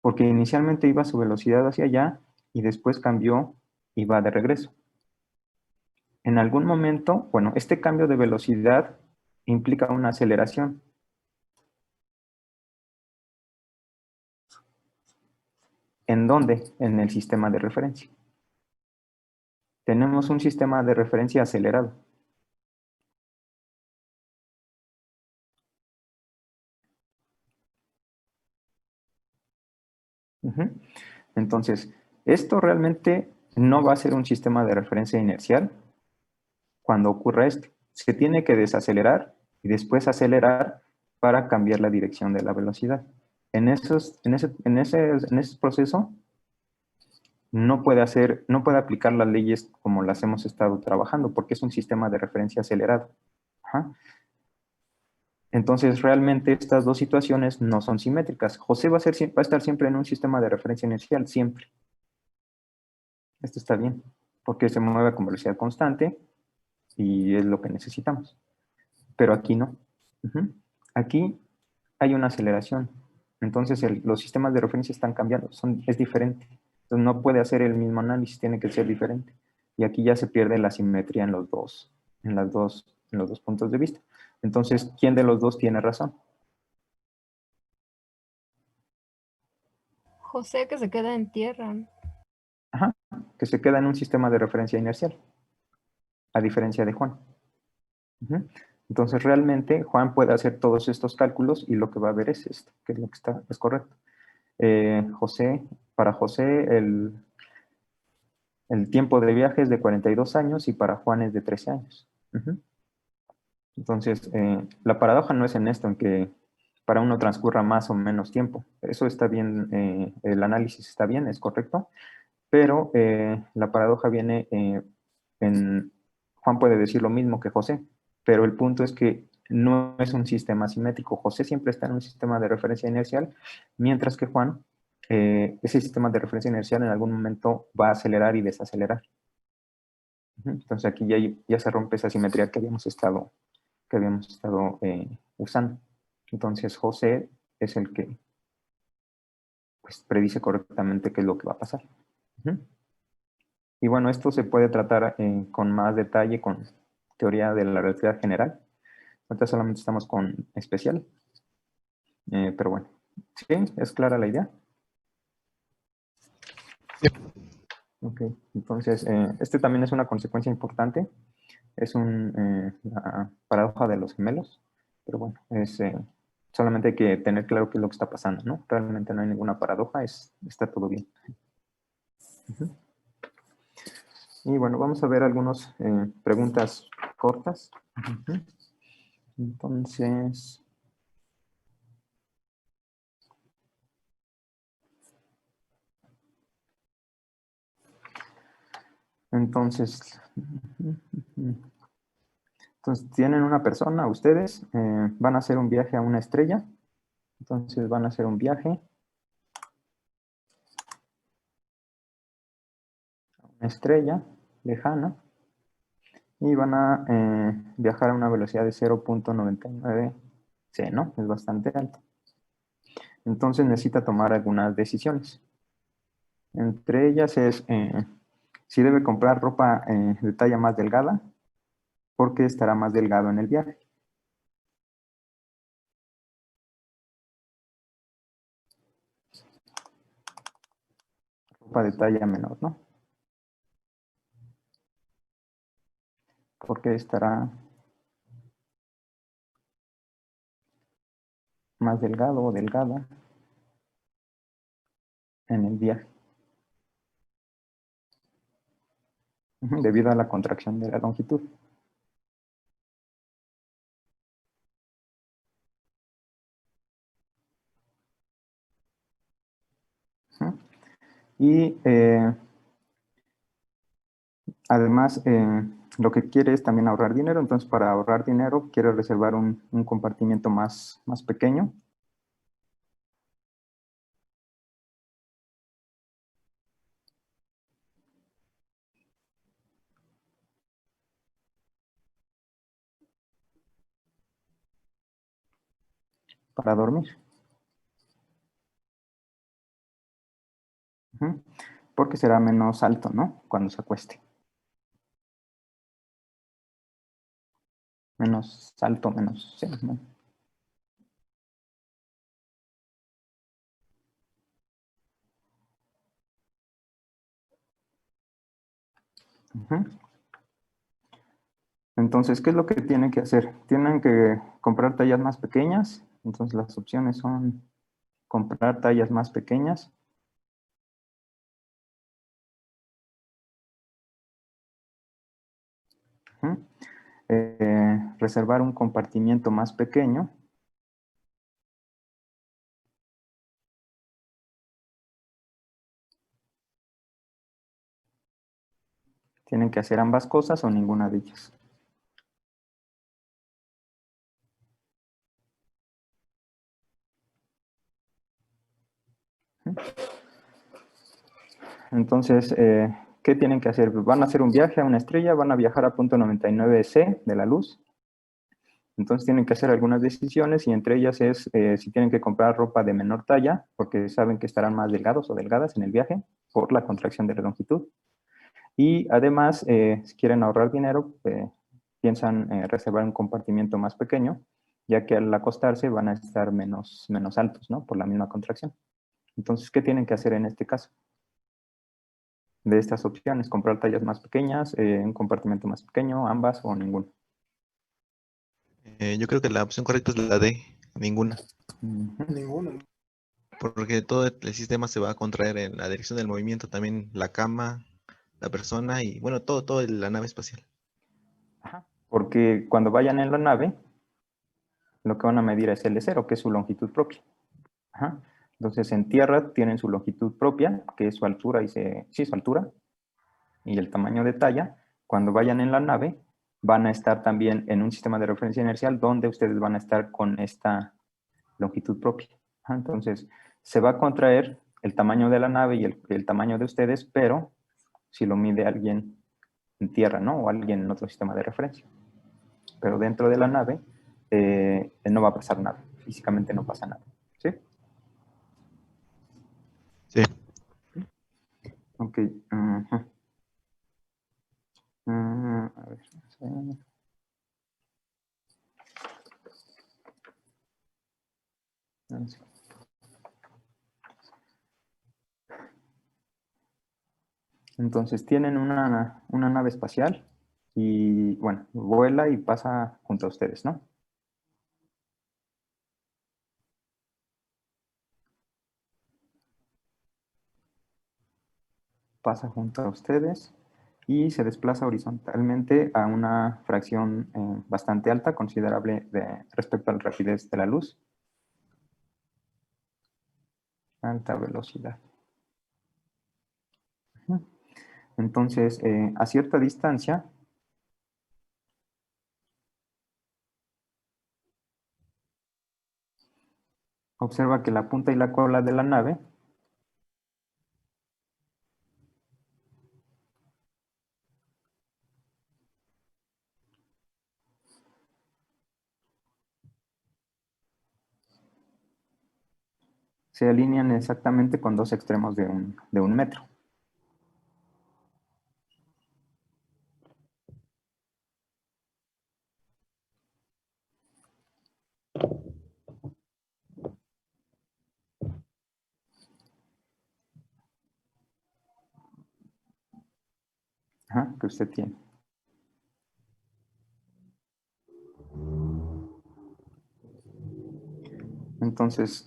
porque inicialmente iba a su velocidad hacia allá y después cambió y va de regreso. En algún momento, bueno, este cambio de velocidad implica una aceleración. ¿En dónde? En el sistema de referencia. Tenemos un sistema de referencia acelerado. Entonces, esto realmente no va a ser un sistema de referencia inercial cuando ocurra esto. Se tiene que desacelerar y después acelerar para cambiar la dirección de la velocidad. En ese proceso no puede aplicar las leyes como las hemos estado trabajando porque es un sistema de referencia acelerado. Entonces, realmente estas dos situaciones no son simétricas. José va a estar siempre en un sistema de referencia inercial, siempre. Esto está bien, porque se mueve con velocidad constante y es lo que necesitamos. Pero aquí no. Aquí hay una aceleración. Entonces, los sistemas de referencia están cambiando, es diferente. Entonces, no puede hacer el mismo análisis, tiene que ser diferente. Y aquí ya se pierde la simetría en los dos en los dos puntos de vista. Entonces, ¿quién de los dos tiene razón? José, que se queda en tierra. Ajá, que se queda en un sistema de referencia inercial, a diferencia de Juan. Ujú. Entonces, realmente, Juan puede hacer todos estos cálculos y lo que va a ver es esto, que es lo que es correcto. Para José, el tiempo de viaje es de 42 años y para Juan es de 13 años. Ujú. Entonces, la paradoja no es en esto, en que para uno transcurra más o menos tiempo. Eso está bien, el análisis está bien, es correcto, pero la paradoja viene Juan puede decir lo mismo que José, pero el punto es que no es un sistema simétrico. José siempre está en un sistema de referencia inercial, mientras que Juan, ese sistema de referencia inercial en algún momento va a acelerar y desacelerar. Entonces aquí ya se rompe esa simetría que habíamos estado usando. Entonces José es el que pues, predice correctamente qué es lo que va a pasar. Y bueno, esto se puede tratar con más detalle con teoría de la relatividad general. Ahorita solamente estamos con especial. Pero bueno, ¿sí? ¿Es clara la idea? Ok, entonces este también es una consecuencia importante. Es la paradoja de los gemelos. Pero bueno, solamente hay que tener claro qué es lo que está pasando, ¿no? Realmente no hay ninguna paradoja, está todo bien. Y bueno, vamos a ver algunas preguntas cortas. Entonces, tienen una persona, ustedes van a hacer un viaje a una estrella. Entonces van a hacer un viaje a una estrella lejana y van a viajar a una velocidad de 0.99 c, ¿no? Es bastante alto. Entonces necesita tomar algunas decisiones. Entre ellas es si debe comprar ropa de talla más delgada, porque estará más delgado en el viaje. Ropa de talla menor, ¿no? Porque estará más delgado o delgada en el viaje. Debido a la contracción de la longitud. Y además, lo que quiere es también ahorrar dinero. Entonces, para ahorrar dinero, quiere reservar un compartimiento más pequeño. Para dormir. Porque será menos alto, ¿no? Cuando se acueste. Menos alto, menos... Sí, ¿no? Entonces, ¿qué es lo que tienen que hacer? Tienen que comprar tallas más pequeñas. Entonces, las opciones son comprar tallas más pequeñas. Reservar un compartimiento más pequeño. Tienen que hacer ambas cosas o ninguna de ellas. Entonces, ¿qué tienen que hacer? Van a hacer un viaje a una estrella, van a viajar a 0.99 c de la luz. Entonces tienen que hacer algunas decisiones y entre ellas es si tienen que comprar ropa de menor talla, porque saben que estarán más delgados o delgadas en el viaje por la contracción de la longitud. Y además, si quieren ahorrar dinero, piensan reservar un compartimiento más pequeño, ya que al acostarse van a estar menos altos, ¿no? Por la misma contracción. Entonces, ¿qué tienen que hacer en este caso? De estas opciones, comprar tallas más pequeñas, un compartimento más pequeño, ambas o ninguna. Yo creo que la opción correcta es la D, ninguna. Ujú. Ninguno. Porque todo el sistema se va a contraer en la dirección del movimiento, también la cama, la persona y bueno, todo la nave espacial. Ajá. Porque cuando vayan en la nave, lo que van a medir es L0, que es su longitud propia. Ajá. Entonces, en tierra tienen su longitud propia, que es su altura su altura y el tamaño de talla. Cuando vayan en la nave, van a estar también en un sistema de referencia inercial donde ustedes van a estar con esta longitud propia. Ajá. Entonces, se va a contraer el tamaño de la nave y el tamaño de ustedes, pero si lo mide alguien en tierra, ¿no? O alguien en otro sistema de referencia. Pero dentro de la nave no va a pasar nada. Físicamente no pasa nada. ¿Sí? Sí. Ok. Ajá. A ver, vamos a ver. Entonces tienen una nave espacial y, bueno, vuela y pasa junto a ustedes, ¿no? Pasa junto a ustedes y se desplaza horizontalmente a una fracción bastante alta, considerable respecto a la rapidez de la luz. Alta velocidad. Entonces, a cierta distancia, observa que la punta y la cola de la nave se alinean exactamente con dos extremos de un metro. Ajá, que usted tiene. Entonces,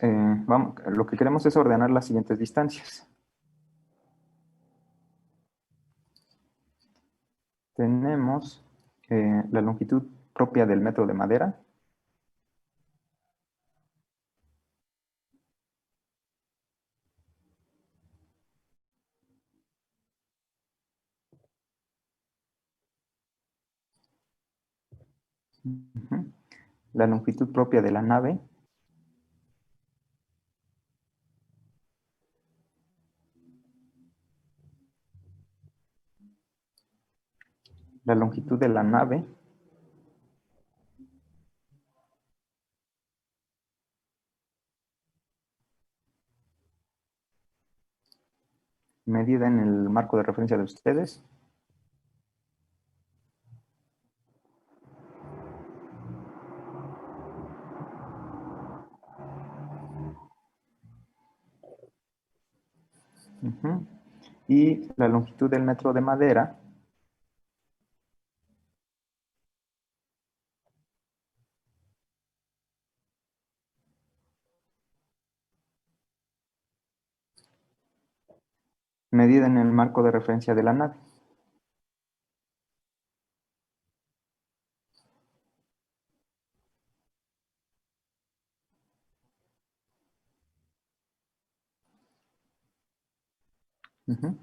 lo que queremos es ordenar las siguientes distancias. Tenemos la longitud propia del metro de madera. Ujú. La longitud propia de la nave. La longitud de la nave. Medida en el marco de referencia de ustedes. Ujú. Y la longitud del metro de madera. Medida en el marco de referencia de la nave. Ujú.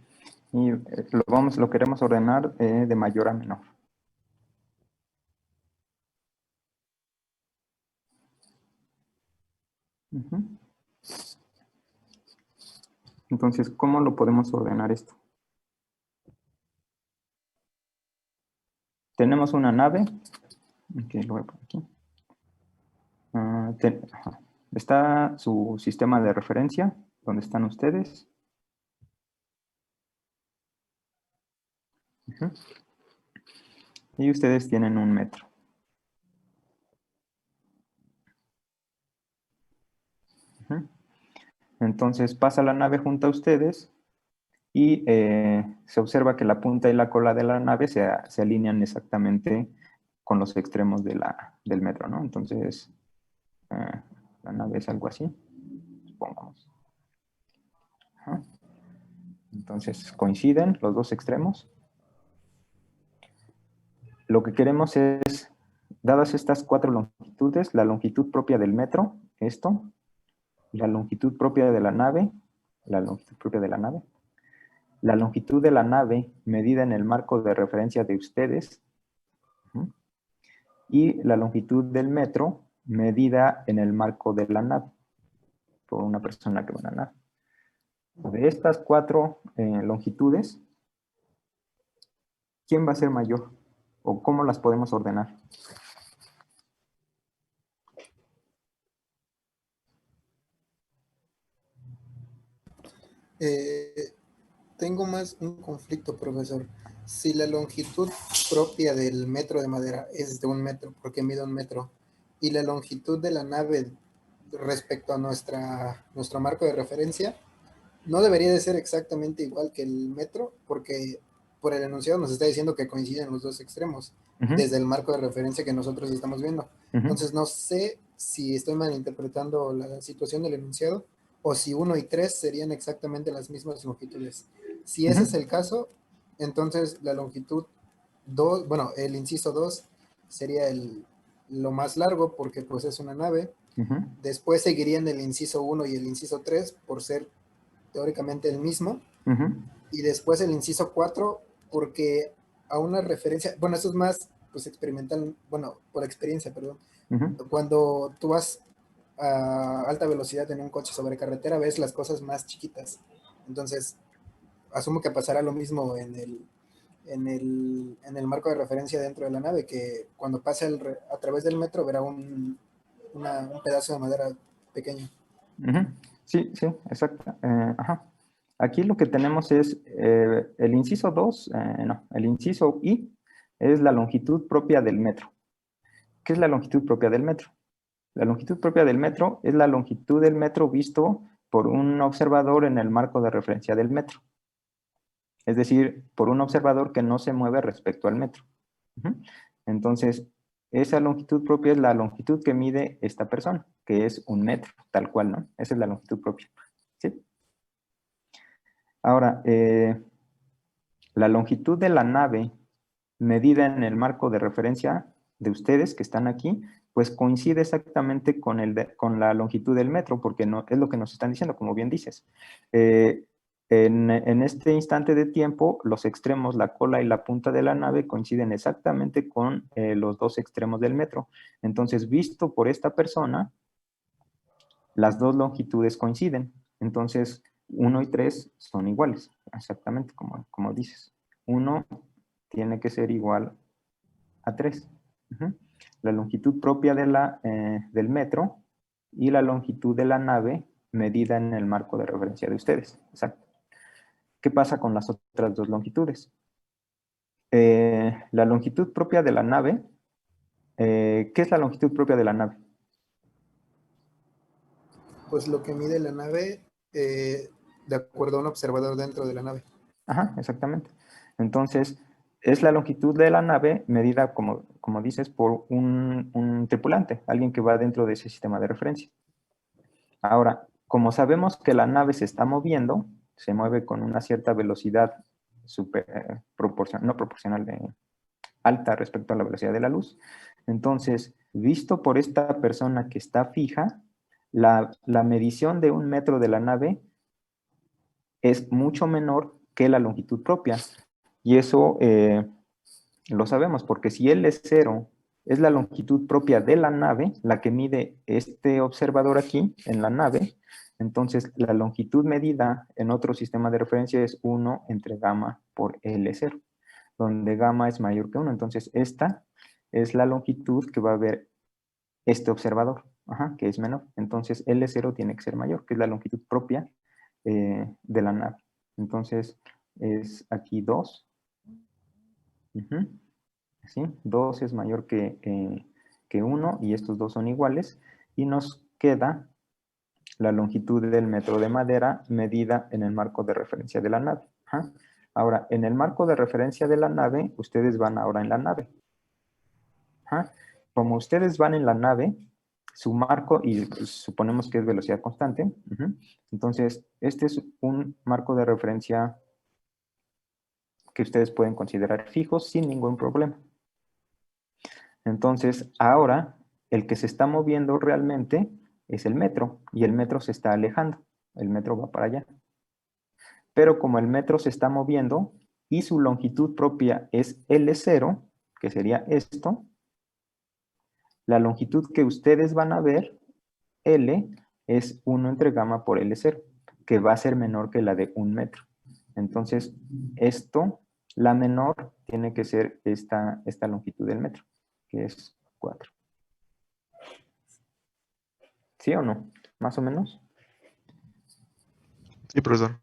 Y lo queremos ordenar de mayor a menor. Ujú. Entonces, ¿cómo lo podemos ordenar esto? Tenemos una nave. Ok, lo voy a poner aquí. Ajá. Está su sistema de referencia, donde están ustedes. Ujú. Y ustedes tienen 1 metro. Ujú. Entonces pasa la nave junto a ustedes y se observa que la punta y la cola de la nave se alinean exactamente con los extremos del metro, ¿no? Entonces, la nave es algo así, supongamos. Ajá. Entonces, coinciden los dos extremos. Lo que queremos es, dadas estas 4 longitudes, la longitud propia del metro, esto, la longitud propia de la nave, la longitud propia de la nave, la longitud de la nave medida en el marco de referencia de ustedes, y la longitud del metro medida en el marco de la nave, por una persona que va a la nave. De estas 4 longitudes, ¿quién va a ser mayor? ¿O cómo las podemos ordenar? Tengo más un conflicto, profesor. Si la longitud propia del metro de madera es de 1 metro, porque mide 1 metro, y la longitud de la nave respecto a nuestro marco de referencia, no debería de ser exactamente igual que el metro, porque por el enunciado nos está diciendo que coinciden los dos extremos, desde el marco de referencia que nosotros estamos viendo. Entonces no sé si estoy malinterpretando la situación del enunciado, o si 1 y 3 serían exactamente las mismas longitudes. Si ese es el caso, entonces la longitud 2, bueno, el inciso 2 sería lo más largo porque pues es una nave. Después seguirían el inciso 1 y el inciso 3 por ser teóricamente el mismo. Y después el inciso 4 porque a una referencia, bueno, eso es más pues experimental, bueno, por experiencia, perdón. Cuando tú vas a alta velocidad en un coche sobre carretera, ves las cosas más chiquitas. Entonces, asumo que pasará lo mismo en el marco de referencia dentro de la nave, que cuando pase a través del metro verá un pedazo de madera pequeño. Sí, sí, exacto. Ajá. Aquí lo que tenemos es el inciso 2, el inciso I es la longitud propia del metro. ¿Qué es la longitud propia del metro? La longitud propia del metro es la longitud del metro visto por un observador en el marco de referencia del metro. Es decir, por un observador que no se mueve respecto al metro. Entonces, esa longitud propia es la longitud que mide esta persona, que es 1 metro, tal cual, ¿no? Esa es la longitud propia. ¿Sí? Ahora, la longitud de la nave medida en el marco de referencia de ustedes que están aquí, pues coincide exactamente con la longitud del metro, porque no, es lo que nos están diciendo, como bien dices. En este instante de tiempo, los extremos, la cola y la punta de la nave coinciden exactamente con los dos extremos del metro. Entonces, visto por esta persona, las dos longitudes coinciden. Entonces, 1 y 3 son iguales, exactamente como dices. 1 tiene que ser igual a 3. La longitud propia del metro y la longitud de la nave medida en el marco de referencia de ustedes. Exacto. ¿Qué pasa con las otras dos longitudes? La longitud propia de la nave, ¿qué es la longitud propia de la nave? Pues lo que mide la nave de acuerdo a un observador dentro de la nave. Ajá, exactamente. Entonces, es la longitud de la nave medida, como dices, por un tripulante, alguien que va dentro de ese sistema de referencia. Ahora, como sabemos que la nave se está moviendo, se mueve con una cierta velocidad no proporcional, alta respecto a la velocidad de la luz. Entonces, visto por esta persona que está fija, la medición de 1 metro de la nave es mucho menor que la longitud propia. Y eso lo sabemos, porque si L0 es la longitud propia de la nave, la que mide este observador aquí en la nave, entonces la longitud medida en otro sistema de referencia es 1 entre gamma por L0, donde gamma es mayor que 1. Entonces esta es la longitud que va a ver este observador, que es menor. Entonces L0 tiene que ser mayor, que es la longitud propia de la nave. Entonces es aquí 2. ¿sí? 2 es mayor que 1 y estos dos son iguales. Y nos queda la longitud del metro de madera medida en el marco de referencia de la nave. Ajá. Ahora, en el marco de referencia de la nave, ustedes van ahora en la nave. Ajá. Como ustedes van en la nave, su marco, y pues, suponemos que es velocidad constante, entonces este es un marco de referencia que ustedes pueden considerar fijo sin ningún problema. Entonces, ahora, el que se está moviendo realmente es el metro, y el metro se está alejando. El metro va para allá. Pero como el metro se está moviendo y su longitud propia es L0, que sería esto, la longitud que ustedes van a ver, L, es 1 entre gamma por L0, que va a ser menor que la de 1 metro. Entonces, esto, la menor, tiene que ser esta longitud del metro, que es 4. ¿Sí o no? ¿Más o menos? Sí, profesor.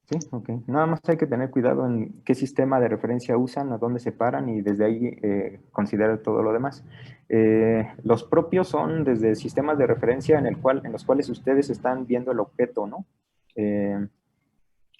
Sí, ok. Nada más hay que tener cuidado en qué sistema de referencia usan, a dónde se paran y desde ahí considerar todo lo demás. Los propios son desde sistemas de referencia en los cuales ustedes están viendo el objeto, ¿no?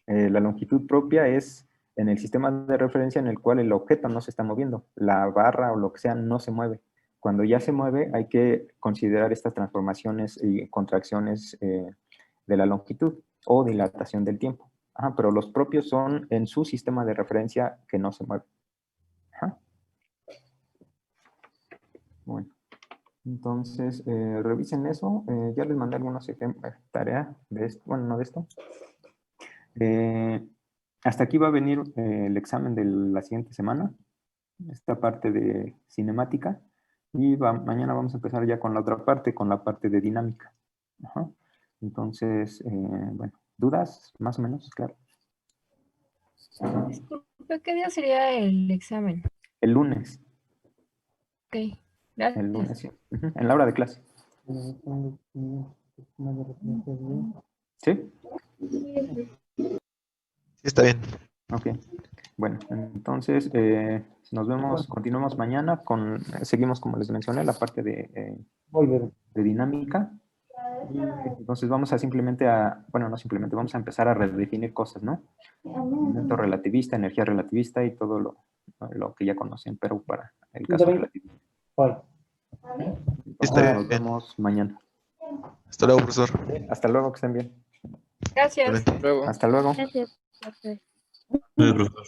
La longitud propia es en el sistema de referencia en el cual el objeto no se está moviendo. La barra o lo que sea no se mueve. Cuando ya se mueve hay que considerar estas transformaciones y contracciones de la longitud o dilatación del tiempo. Ajá, pero los propios son en su sistema de referencia que no se mueve. Ajá. Bueno, entonces revisen eso. Ya les mandé algunos tareas de esto. Bueno, no de esto. Hasta aquí va a venir el examen de la siguiente semana. Esta parte de cinemática. Y mañana vamos a empezar ya con la otra parte, con la parte de dinámica. Ajá. Entonces, bueno, ¿dudas? Más o menos, claro. Disculpe, ¿qué día sería el examen? El lunes. Ok, gracias. El lunes, sí. En la hora de clase. ¿Sí? Sí, está bien. Ok. Bueno, entonces nos vemos, continuamos mañana seguimos como les mencioné, la parte de dinámica. Y entonces vamos a vamos a empezar a redefinir cosas, ¿no? Momento relativista, energía relativista y todo lo que ya conocen, pero para el caso relativo. Está Nos bien. vemos mañana. Hasta luego, profesor. Hasta luego, que estén bien. Gracias. Igualmente. Luego. Hasta luego. Gracias, profe. Profesor.